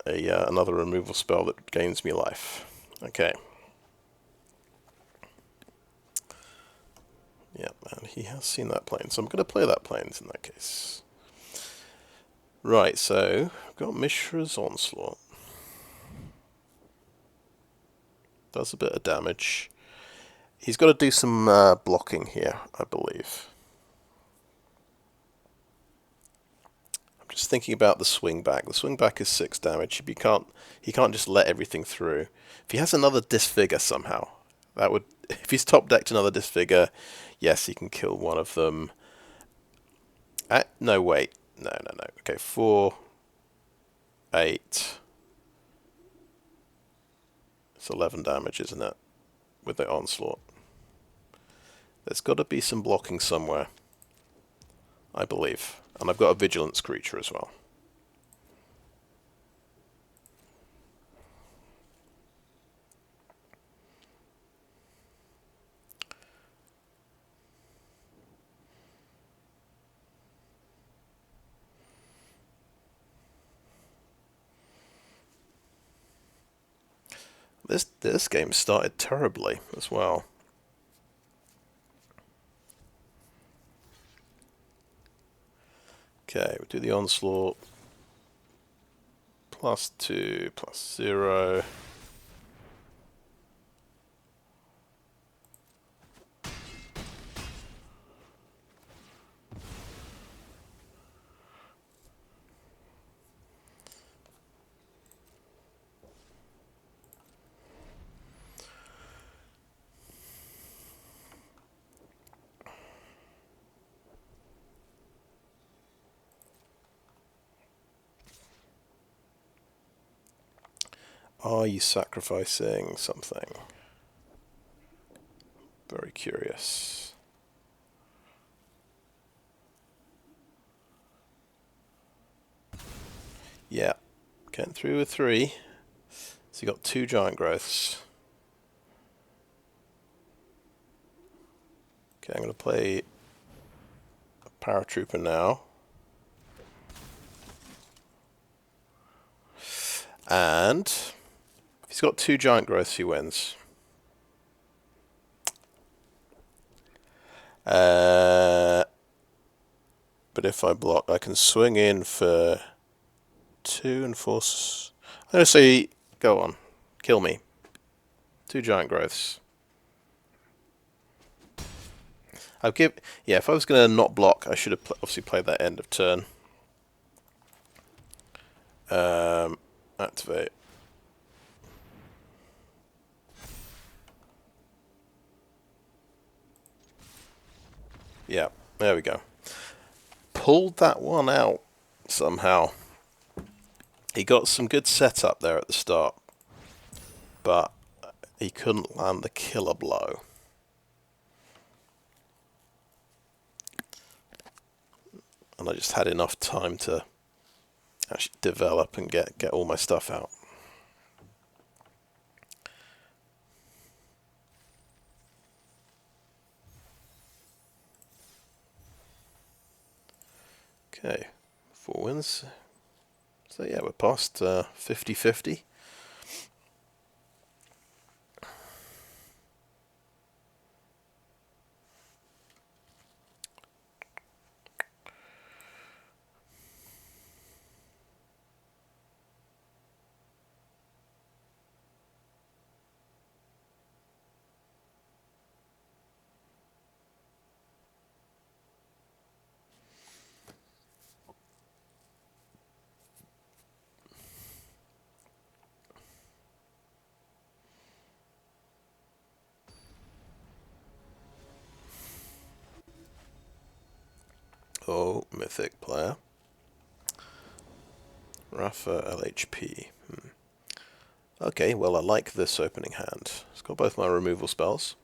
Speaker 1: another removal spell that gains me life. Okay. Yeah, and he has seen that plane, so I'm going to play that planes in that case. Right, so I've got Mishra's Onslaught. Does a bit of damage. He's got to do some blocking here, I believe. I'm just thinking about the swing back. The swing back is 6 damage. He can't just let everything through. If he has another disfigure somehow, that would. If he's top decked another disfigure, yes, he can kill one of them. No, wait. No. Okay, 4, 8. It's 11 damage, isn't it? With the Onslaught. There's got to be some blocking somewhere, I believe. And I've got a Vigilance creature as well. This game started terribly as well. Okay, we do the Onslaught. +2, +0. Are you sacrificing something? Very curious. Yeah, getting through with 3. So you got 2 giant growths. Okay, I'm going to play a Paratrooper now. And if he's got 2 giant growths, he wins. But if I block, I can swing in for 2 and force. I'm going to say, go on, kill me. 2 giant growths. If I was going to not block, I should have obviously played that end of turn. Activate. Yeah, there we go. Pulled that one out somehow. He got some good setup there at the start, but he couldn't land the killer blow. And I just had enough time to actually develop and get all my stuff out. Okay, 4 wins. So yeah, we're past 50-50. Oh, mythic player. Rafa LHP. Okay, well I like this opening hand. It's got both my removal spells.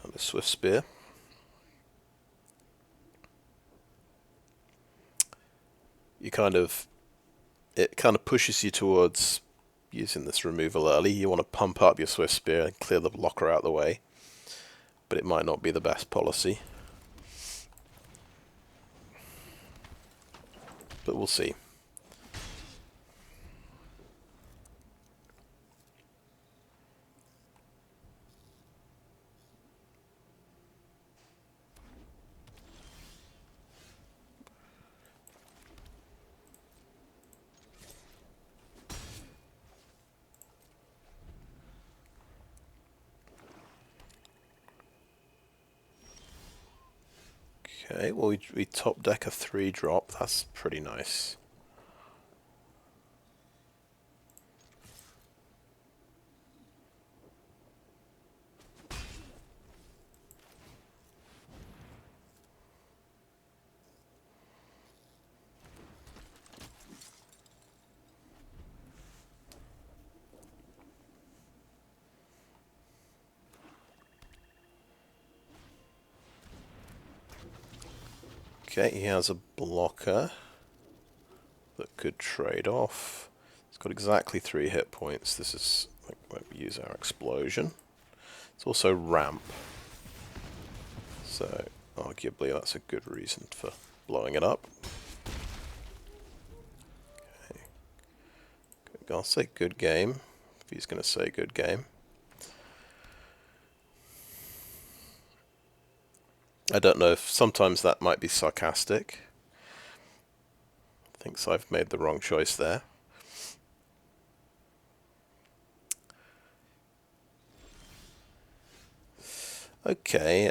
Speaker 1: And a Swiftspear. It kind of pushes you towards using this removal early. You want to pump up your Swiftspear and clear the blocker out of the way. But it might not be the best policy. But we'll see. Okay, well we top deck a 3-drop. That's pretty nice. Okay, he has a blocker that could trade off. It's got exactly 3 hit points. This is like where we use our explosion. It's also ramp. So arguably that's a good reason for blowing it up. Okay. I'll say good game, if he's going to say good game. I don't know if sometimes that might be sarcastic. Thinks I've made the wrong choice there. Okay,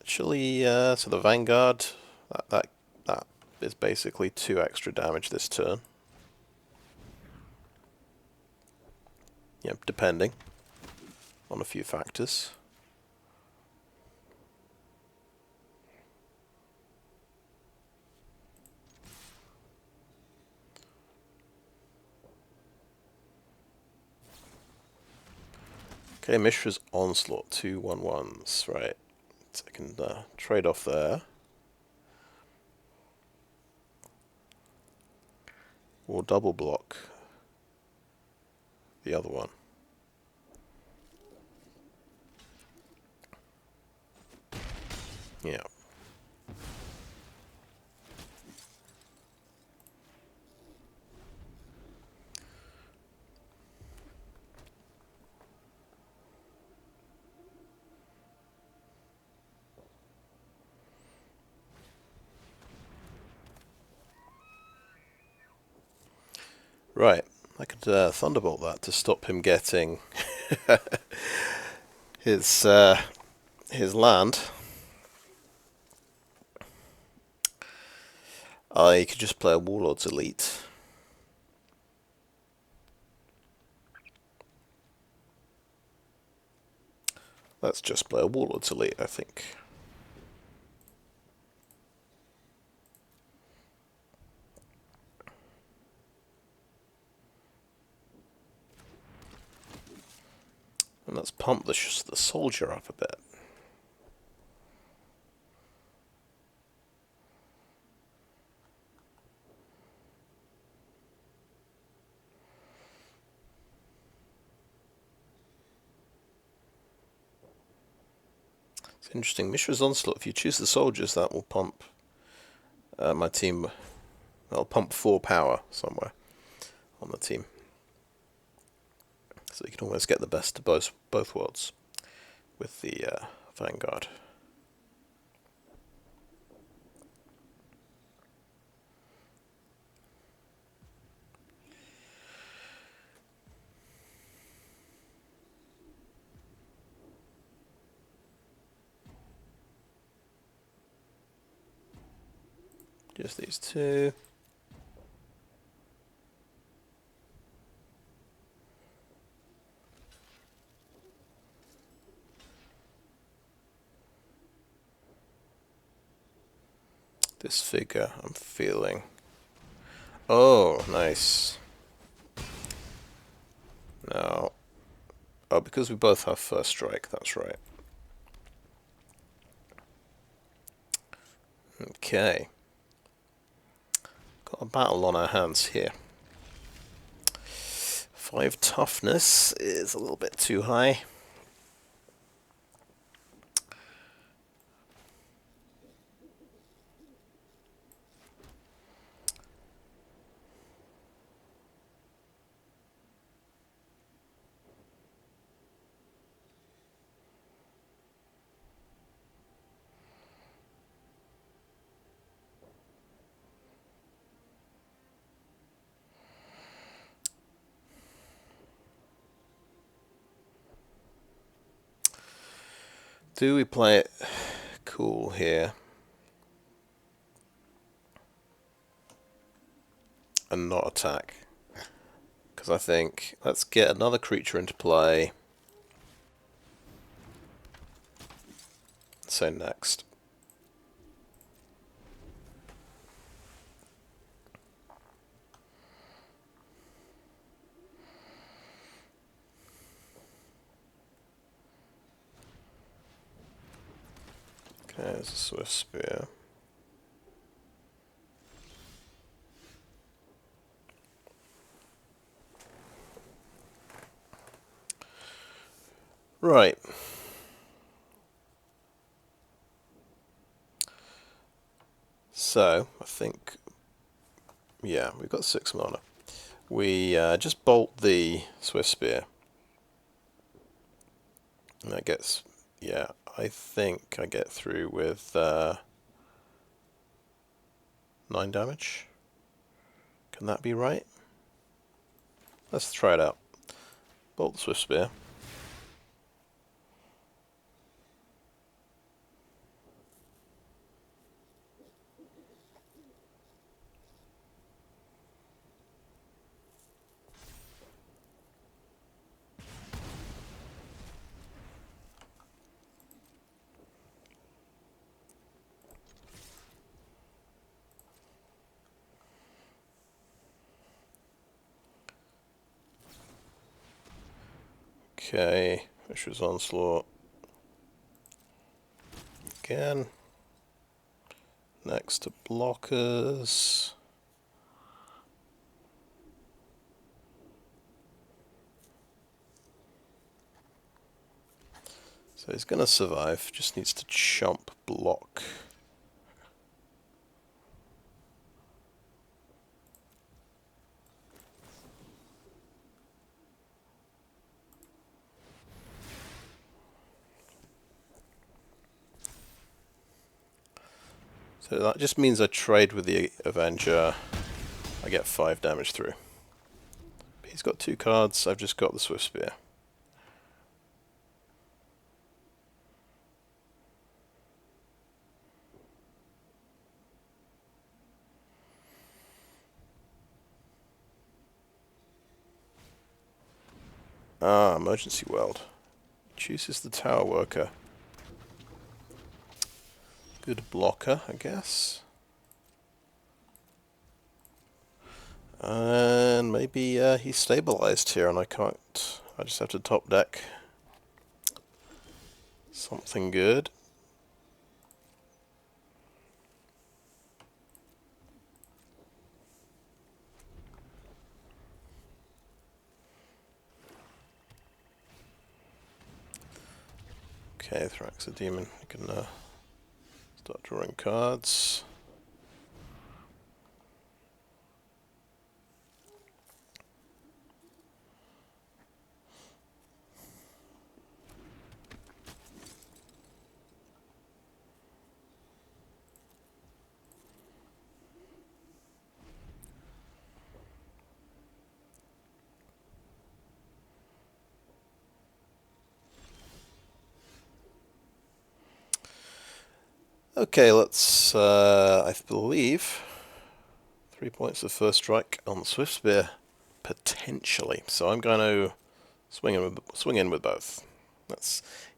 Speaker 1: actually, so the Vanguard, that is basically 2 extra damage this turn. Yeah, depending on a few factors. Okay, Mishra's Onslaught, 2 1/1s, right. So I can trade off there. Or double block the other one. Yeah. Right, I could Thunderbolt that to stop him getting his land. I could just play a Warlord's Elite. Let's just play a Warlord's Elite, I think. And let's pump the soldier up a bit. It's interesting. Mishra's Onslaught, if you choose the soldiers, that will pump my team. That'll pump 4 power somewhere on the team. So you can almost get the best of both worlds with the Vanguard. Just these 2. this figure I'm feeling. Oh, nice. Now, oh, because we both have first strike, that's right. Okay. Got a battle on our hands here. 5 toughness is a little bit too high. Do we play it cool here and not attack? Because I think let's get another creature into play. So next. Okay, there's a Swiftspear. Right. So, I think, yeah, we've got 6 mana. We just bolt the Swiftspear. And that gets, yeah, I think I get through with 9 damage. Can that be right? Let's try it out. Bolt the Swiftspear. Okay, Mishra's Onslaught. Again. Next to blockers. So he's going to survive, just needs to chomp block. So that just means I trade with the Avenger, I get 5 damage through. He's got 2 cards, I've just got the Swiftspear. Ah, Emergency Weld. Chooses the Tower Worker. Good blocker, I guess. And maybe he's stabilized here and I can't. I just have to top deck something good. Okay, Thrax Demon. You can start drawing cards. Okay, let's, I believe, 3 points of first strike on the Swiftspear, potentially. So I'm going to swing in with both.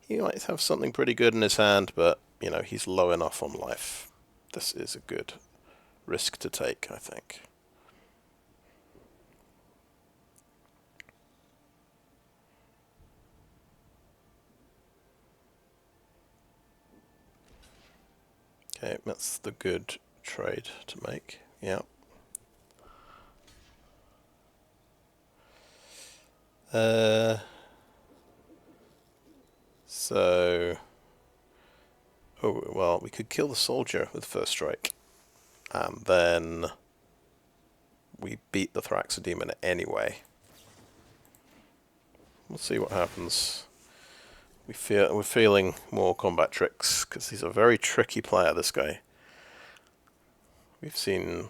Speaker 1: He might have something pretty good in his hand, but, you know, he's low enough on life. this is a good risk to take, I think. Okay, that's the good trade to make. Yeah. So, oh well, we could kill the soldier with first strike, and then we beat the Thraxodemon anyway. We'll see what happens. We're feeling more combat tricks because he's a very tricky player. This guy. We've seen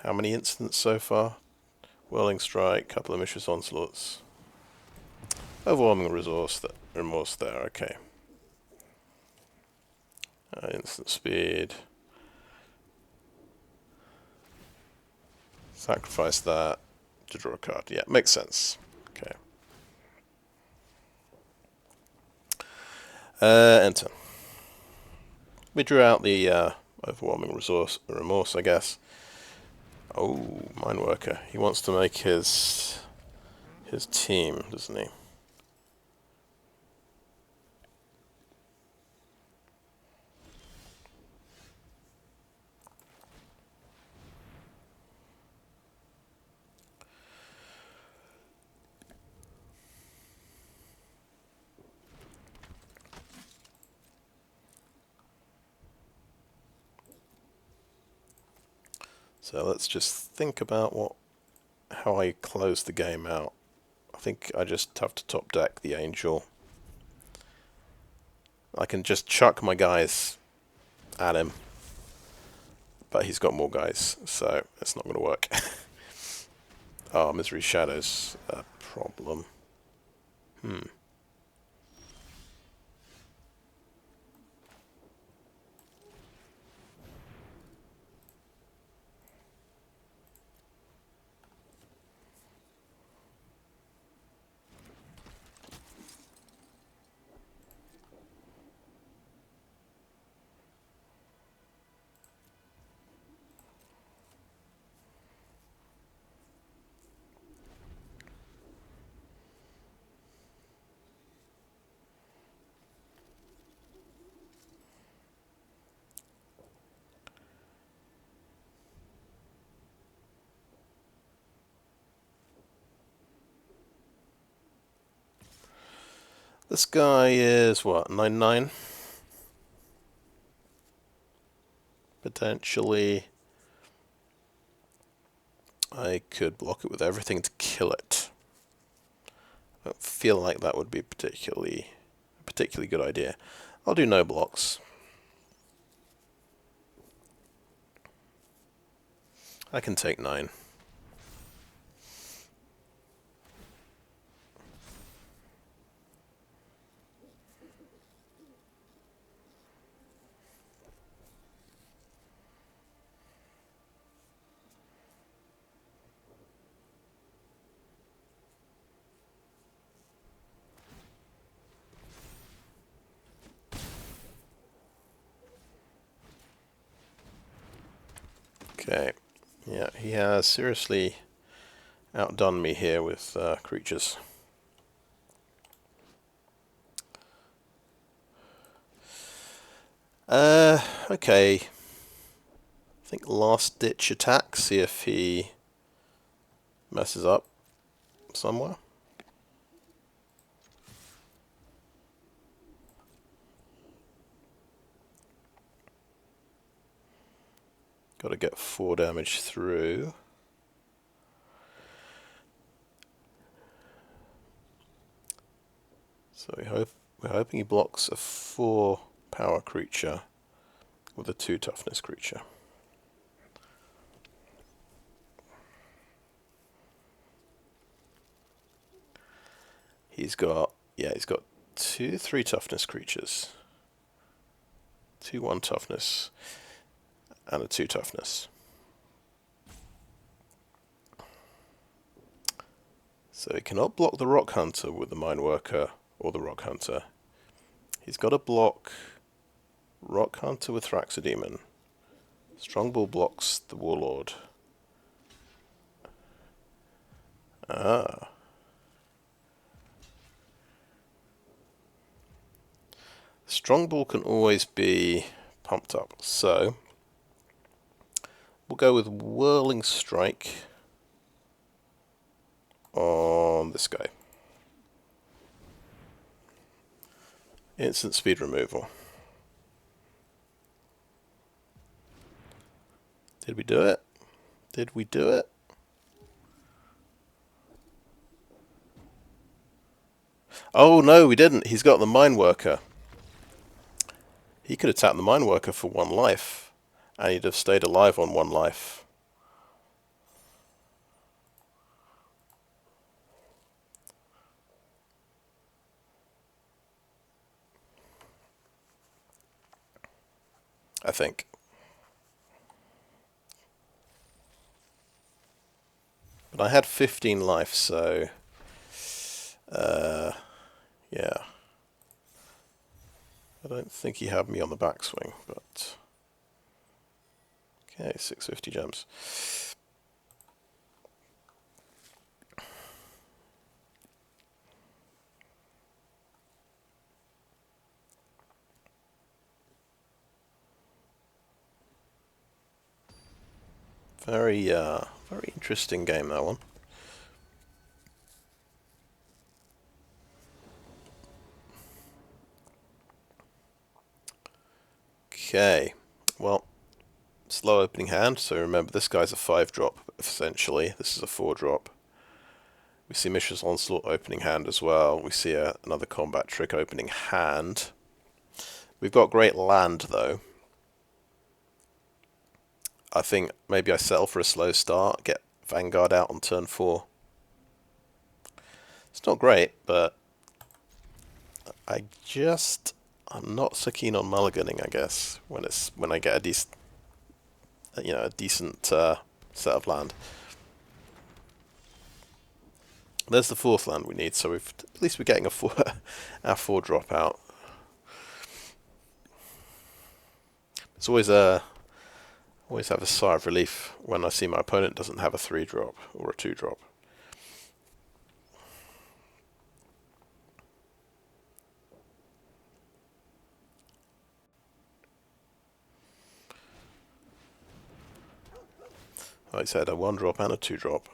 Speaker 1: how many incidents so far? Whirling Strike, couple of Mishra's Onslaughts. Overwhelming remorse there, okay. Instant speed. Sacrifice that to draw a card. Yeah, makes sense. Okay. Enter. We drew out the overwhelming remorse, I guess. Oh, Mine Worker. He wants to make his team, doesn't he? So let's just think about how I close the game out. I think I just have to top deck the Angel. I can just chuck my guys at him, but he's got more guys, so it's not going to work. Oh, Misery Shadow's a problem. This guy is, what, 9/9? Potentially. I could block it with everything to kill it. I don't feel like that would be a particularly good idea. I'll do no blocks. I can take 9. Okay, yeah, he has seriously outdone me here with creatures. Okay. I think last ditch attack, see if he messes up somewhere. Got to get 4 damage through. So we're hoping he blocks a 4 power creature with a 2 toughness creature. He's got 2 3 toughness creatures. 2 1 toughness and a 2 toughness. So he cannot block the Roc Hunter with the Mine Worker or the Roc Hunter. He's got to block Roc Hunter with Thraxodemon Strongbull blocks the Warlord. Ah. Strongbull can always be pumped up, so we'll go with Whirling Strike on this guy. Instant speed removal. Did we do it? Did we do it? Oh no, we didn't. He's got the Mine Worker. He could attack the Mine Worker for 1 life, and he'd have stayed alive on 1 life. I think. But I had 15 life, so yeah. I don't think he had me on the backswing, but okay, 650 gems. Very interesting game, that one. Okay, well, slow opening hand, so remember this guy's a 5-drop, essentially. This is a 4-drop. We see Mishra's Onslaught opening hand as well. We see another combat trick opening hand. We've got great land, though. I think maybe I settle for a slow start, get Vanguard out on turn 4. It's not great, but I'm not so keen on mulliganing, I guess, when I get a decent set of land. There's the 4th land we need, so at least we're getting our 4-drop out. It's always have a sigh of relief when I see my opponent doesn't have a 3-drop or a 2-drop. Like I said, a 1-drop and a 2-drop.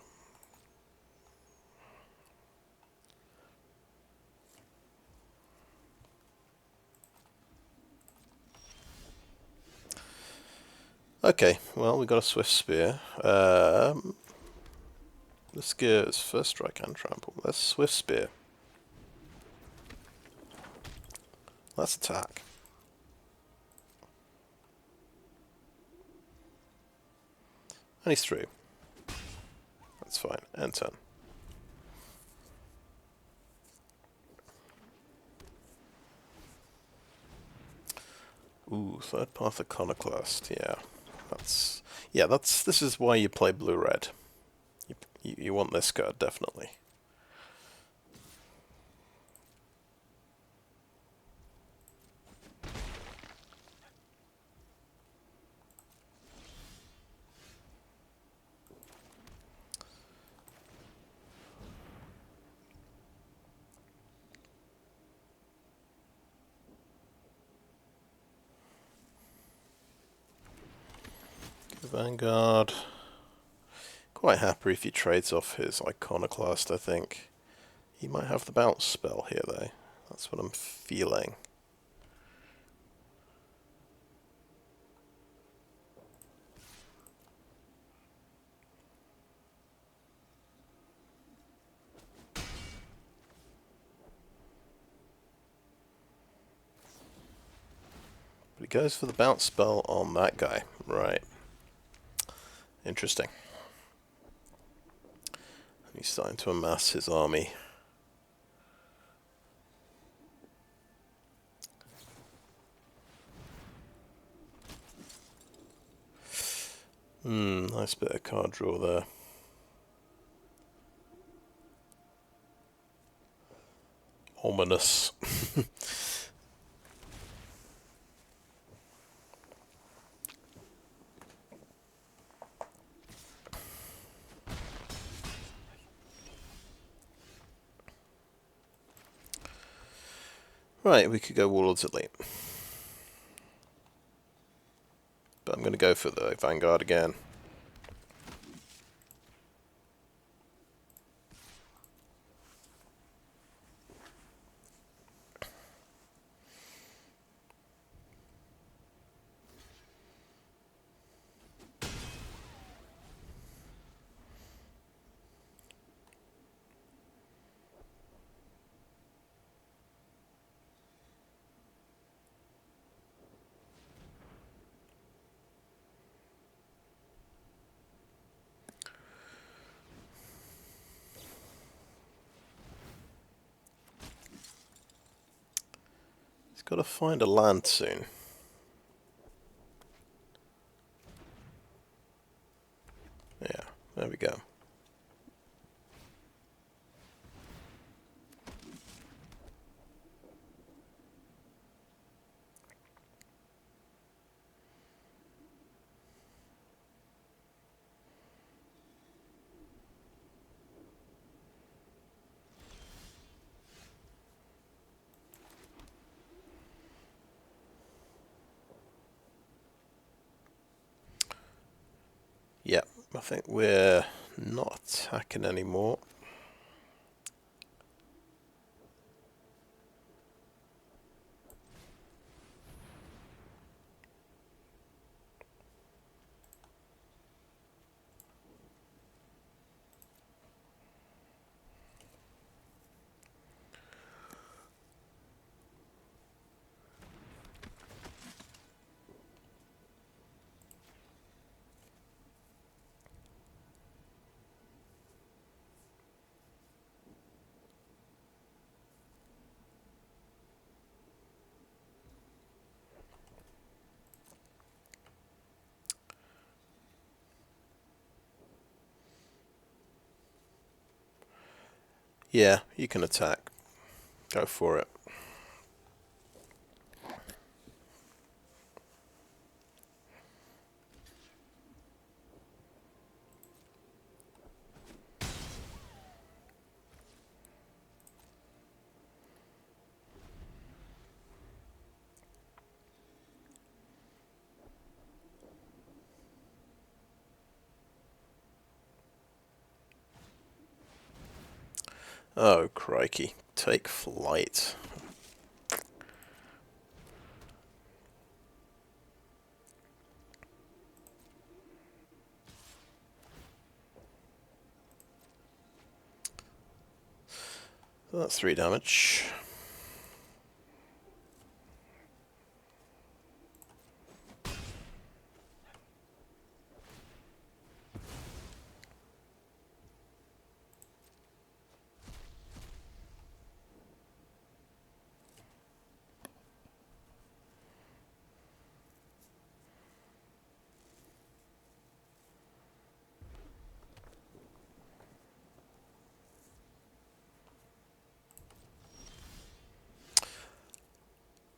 Speaker 1: Okay, well, we got a Swiftspear. This gives first strike and trample. Let's Swiftspear. Let's attack. And he's through. That's fine. And turn. Ooh, third path Iconoclast. Yeah. This is why you play blue-red. You want this card, definitely. Vanguard. Quite happy if he trades off his Iconoclast, I think. He might have the bounce spell here, though. That's what I'm feeling. But he goes for the bounce spell on that guy. Right. Interesting. He's starting to amass his army. Nice bit of card draw there. Ominous. Right, we could go Warlord's Elite. But I'm going to go for the Vanguard again. He's got to find a land soon. Yeah, there we go. Yep, I think we're not attacking anymore. Yeah, you can attack. Go for it. Oh, crikey. Take flight. So that's 3 damage.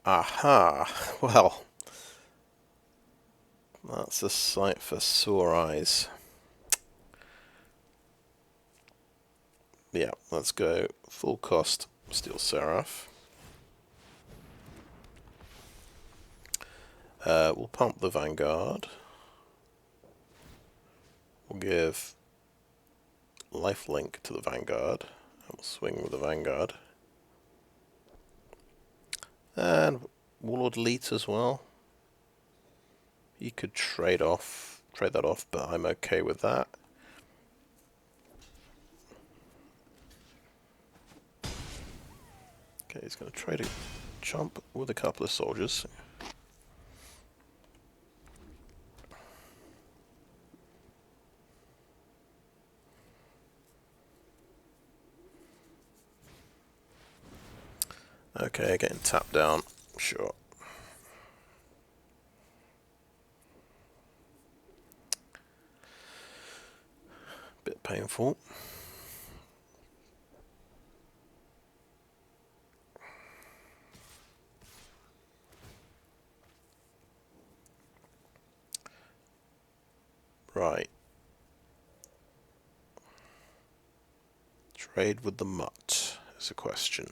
Speaker 1: Aha! Well, that's a sight for sore eyes. Yeah, let's go full cost Steel Seraph. We'll pump the Vanguard. We'll give lifelink to the Vanguard. And we'll swing with the Vanguard. And Warlord Elite as well. You could trade that off, but I'm okay with that. Okay, he's going to trade a jump with a couple of soldiers. Okay, getting tapped down. Sure. Bit painful. Right. Trade with the mutt is a question.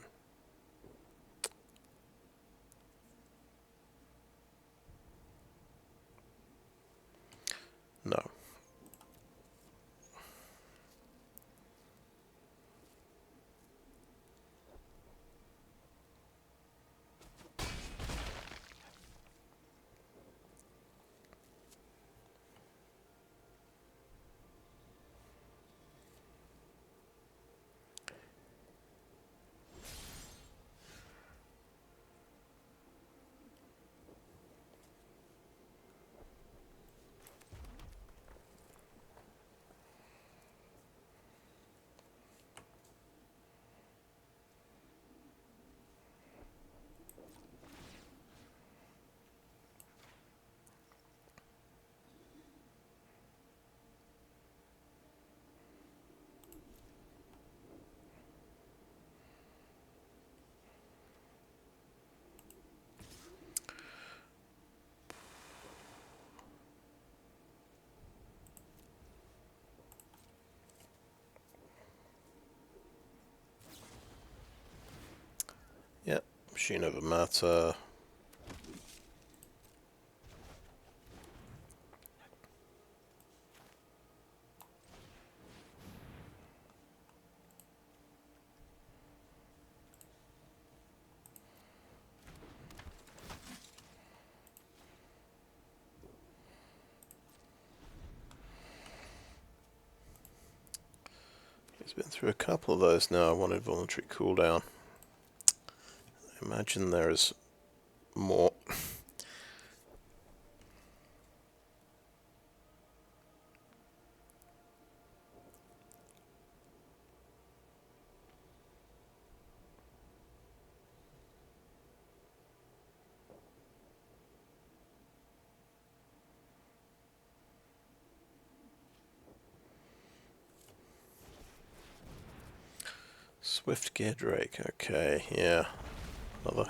Speaker 1: Machine over matter. He's been through a couple of those now. I wanted voluntary cooldown. I imagine there is more. Swift Gear Drake, okay, yeah. Another.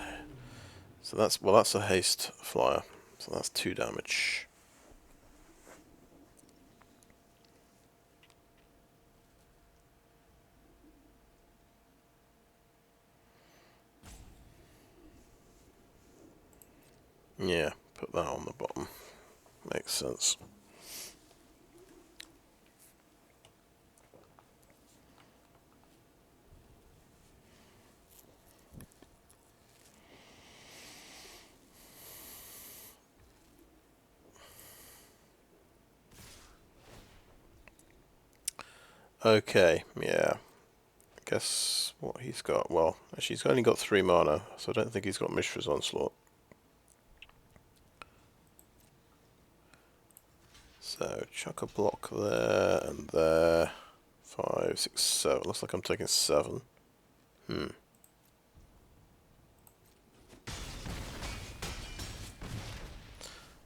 Speaker 1: So that's, well, that's a haste flyer. So that's 2 damage. Yeah, put that on the bottom. Makes sense. Okay, yeah. Guess what he's got. Well, actually, he's only got 3 mana, so I don't think he's got Mishra's Onslaught. So, chuck a block there and there. 5, 6, 7. Looks like I'm taking 7.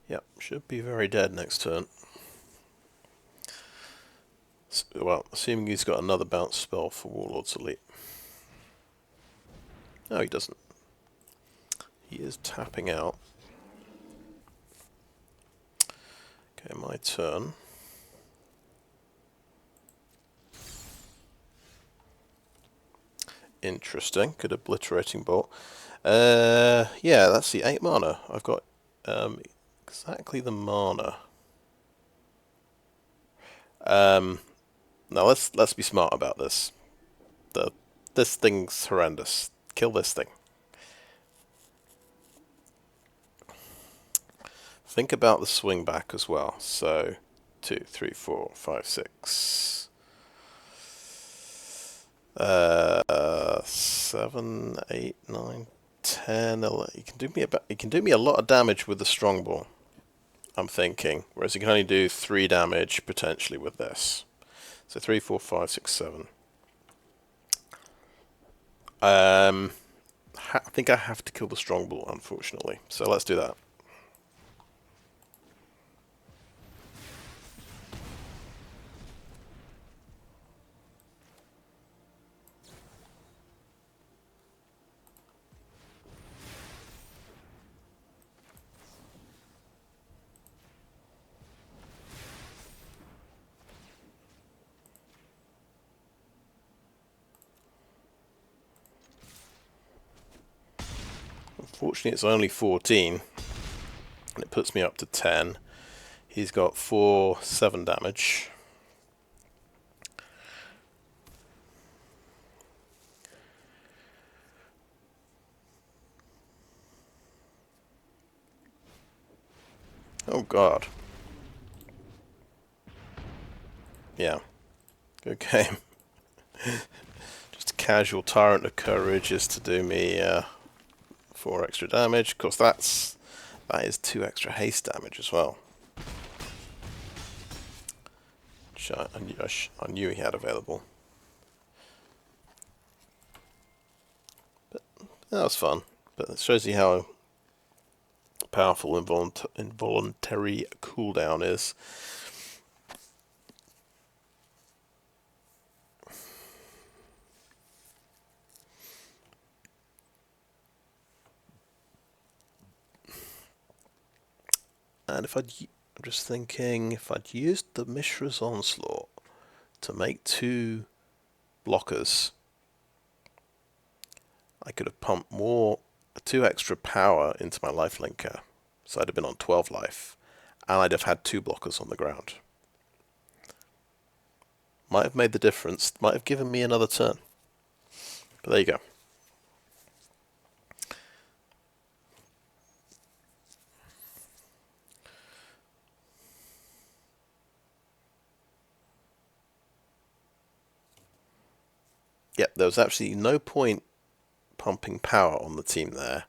Speaker 1: Yep, should be very dead next turn. Well, assuming he's got another bounce spell for Warlord's Elite. No, he doesn't. He is tapping out. Okay, my turn. Interesting. Good Obliterating Bolt. Yeah, that's the 8 mana. I've got exactly the mana. Now let's be smart about this. This thing's horrendous. Kill this thing. Think about the swing back as well. So 2, 3, 4, 5, 6. 7, 8, 9, 10, 11. He can do me a lot of damage with the Strongbull, I'm thinking. Whereas he can only do 3 damage potentially with this. So 3, 4, 5, 6, 7. I think I have to kill the Strongbull, unfortunately. So let's do that. Unfortunately, it's only 14, and it puts me up to 10. He's got 4, 7 damage. Oh god. Yeah. Good game. Just a casual Tyrant of Courage is to do me 4 extra damage. Of course, that is 2 extra haste damage as well. Which I knew he had available. But that was fun. But it shows you how powerful involuntary cooldown is. And I'm just thinking, if I'd used the Mishra's Onslaught to make 2 blockers, I could have pumped more 2 extra power into my life linker, so I'd have been on 12 life, and I'd have had 2 blockers on the ground. Might have made the difference, might have given me another turn. But there you go. Yep, there was actually no point pumping power on the team there,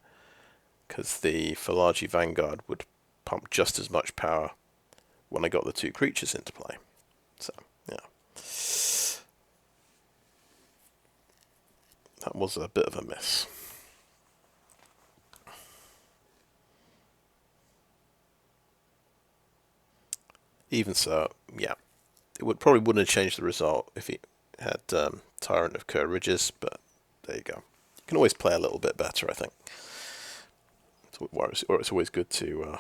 Speaker 1: because the Fallaji Vanguard would pump just as much power when I got the 2 creatures into play. So, yeah. That was a bit of a miss. Even so, yeah, it probably wouldn't have changed the result if he had Tyrant of Kerr Ridges, but there you go. You can always play a little bit better, I think. Or it's always good to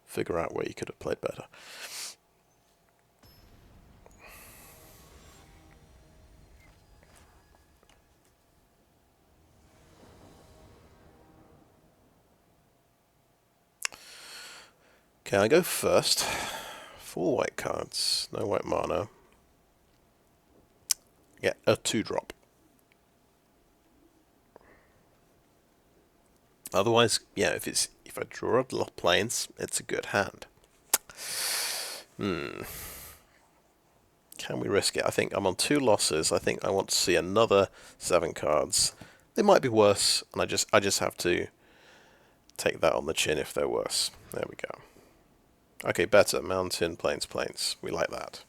Speaker 1: figure out where you could have played better. Okay, I go first. 4 white cards, no white mana. Yeah, a 2-drop. Otherwise, yeah, if I draw a lot of planes, it's a good hand. Can we risk it? I think I'm on 2 losses. I think I want to see another 7 cards. They might be worse, and I just have to take that on the chin if they're worse. There we go. Okay, better. Mountain, plains. We like that.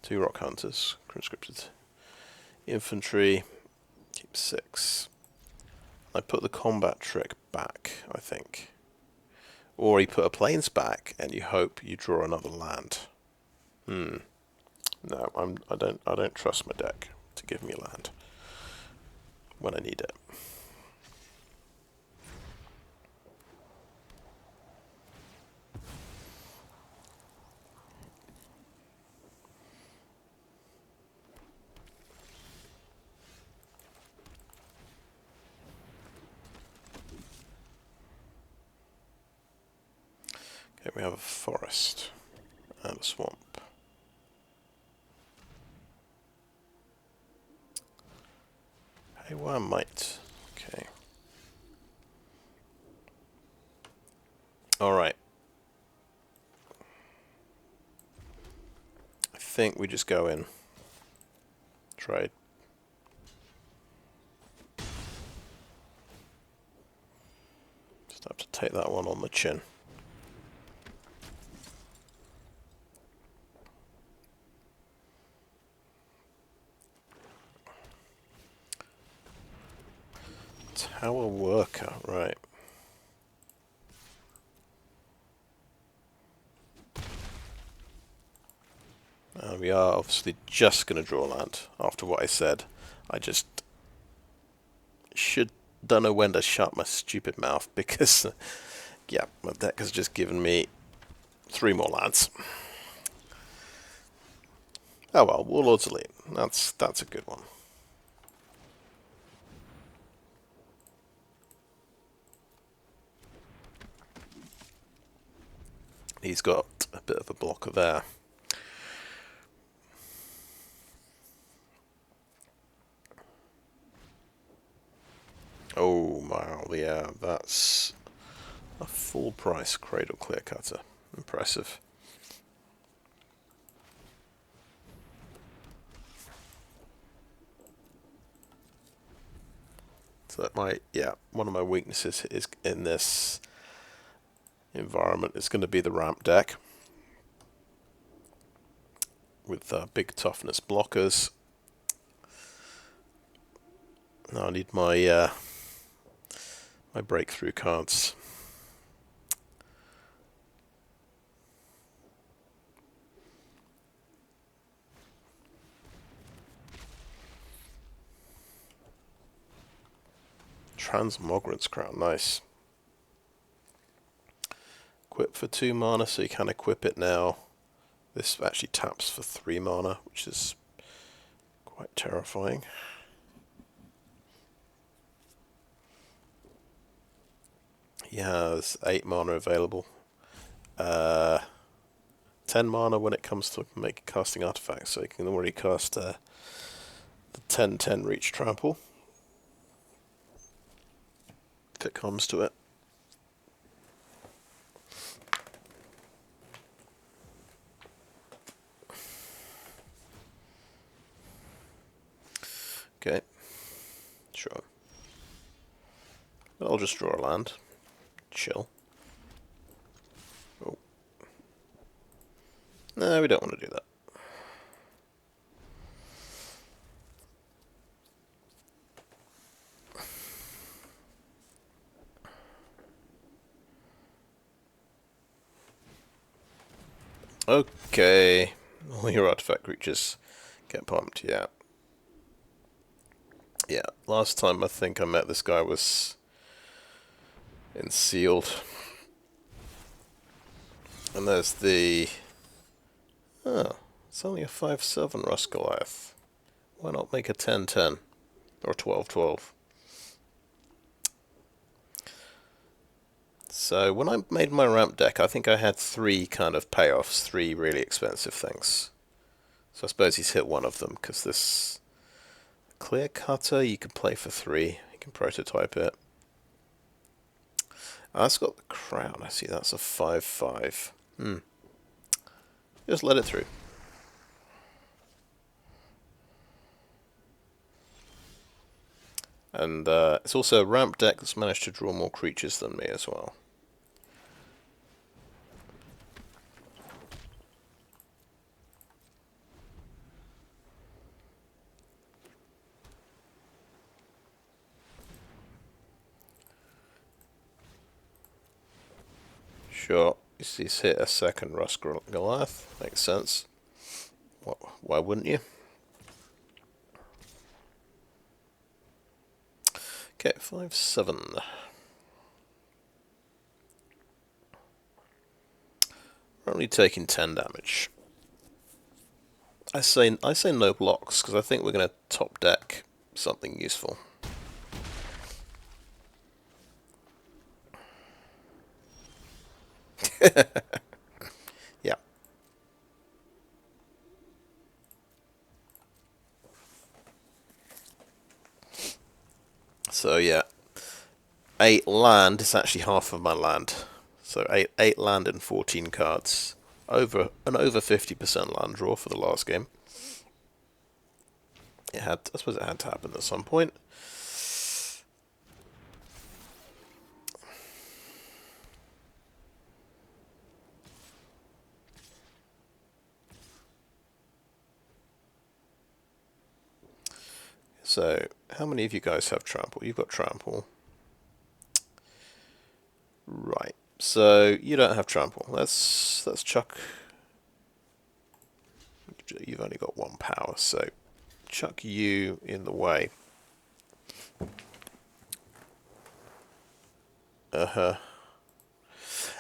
Speaker 1: 2 Roc Hunters. Conscripted Infantry. Keep 6. I put the combat trick back, I think. Or you put a plains back and you hope you draw another land. No, I don't trust my deck to give me land when I need it. Okay, we have a forest and a swamp. Hey, why might? Okay. Alright. I think we just go in. Trade. Just have to take that one on the chin. Tower Worker, right. We are obviously just going to draw land after what I said. I just don't know when to shut my stupid mouth because, yeah, my deck has just given me 3 more lands. Oh well, Warlord's Elite. That's a good one. He's got a bit of a blocker there. Oh wow, yeah, that's a full price Cradle Clear Cutter. Impressive. So that one of my weaknesses is in this environment is going to be the ramp deck with big toughness blockers. Now I need my my breakthrough cards. Transmogrant's Crown, nice. Equip for 2 mana, so you can equip it now. This actually taps for 3 mana, which is quite terrifying. He has 8 mana available. 10 mana when it comes to casting artifacts, so you can already cast the 10/10 Reach Trample if it comes to it. Okay, sure. I'll just draw a land. Chill. Oh. No, we don't want to do that. Okay, all your artifact creatures get pumped, yeah. Yeah, last time I think I met this guy was in Sealed. And there's the... Oh, it's only a 5/7 Rust Goliath. Why not make a 10/10? Or 12/12? So when I made my ramp deck, I think I had 3 kind of payoffs, 3 really expensive things. So I suppose he's hit one of them, because this Clear Cutter you can play for 3. You can prototype it. Oh, that's got the crown. I see that's a 5/5. Just let it through. And it's also a ramp deck that's managed to draw more creatures than me as well. Sure, he's hit a second Rust Goliath. Makes sense. Why wouldn't you? Okay, 5/7. We're only taking 10 damage. I say no blocks because I think we're going to top deck something useful. Yeah. So yeah, 8 land is actually half of my land. So 8 land and 14 cards. Over 50% land draw for the last game. I suppose it had to happen at some point. So, how many of you guys have trample? You've got trample. Right. So, you don't have trample. Let's chuck... You've only got 1 power, so chuck you in the way.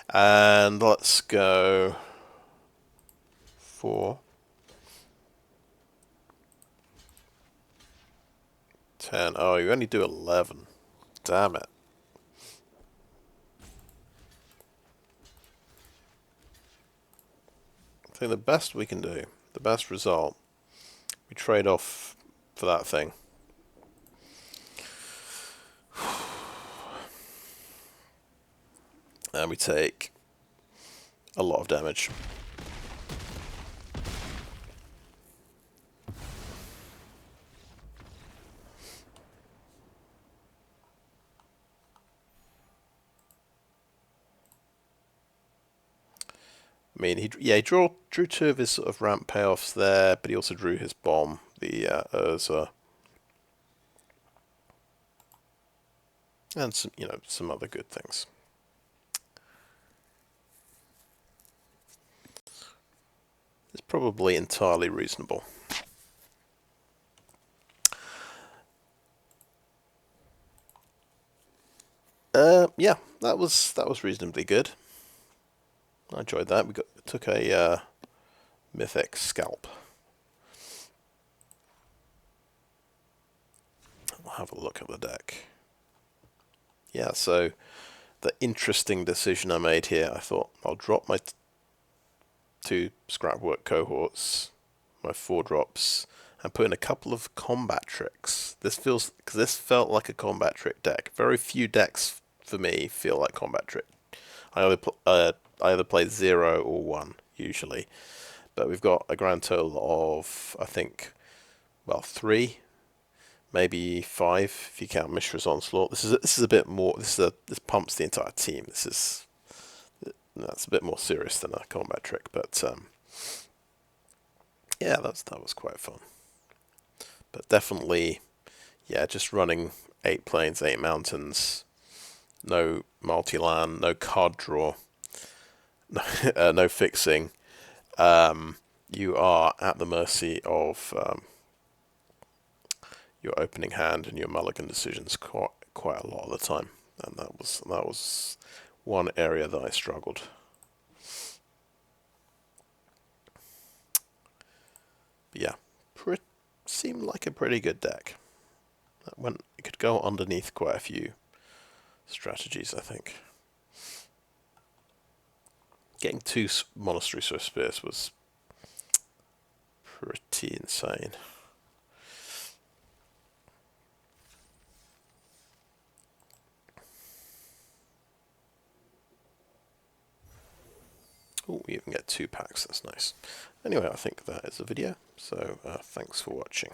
Speaker 1: And let's go 4, 10. Oh, you only do 11. Damn it. I think the best we can do, the best result, we trade off for that thing. And we take a lot of damage. I mean, he drew 2 of his sort of ramp payoffs there, but he also drew his bomb, the Urza, and some other good things. It's probably entirely reasonable. Yeah, that was reasonably good. I enjoyed that. Took a mythic scalp. I'll have a look at the deck. Yeah, so the interesting decision I made here. I thought I'll drop my two Scrapwork Cohorts, my 4 drops, and put in a couple of combat tricks. Because this felt like a combat trick deck. Very few decks for me feel like combat trick. I either play 0 or 1 usually, but we've got a grand total of, I think, well, 3, maybe 5 if you count Mishra's Onslaught. This is a bit more. This pumps the entire team. That's a bit more serious than a combat trick, but yeah, that was quite fun. But definitely, yeah, just running 8 plains, 8 mountains, no multi-land, no card draw, no fixing. You are at the mercy of your opening hand and your mulligan decisions quite a lot of the time, and that was one area that I struggled. But yeah, seemed like a pretty good deck. It could go underneath quite a few strategies, I think. Getting 2 Monastery Swiftspears was pretty insane. Oh, we even get 2 packs, that's nice. Anyway, I think that is the video, so thanks for watching.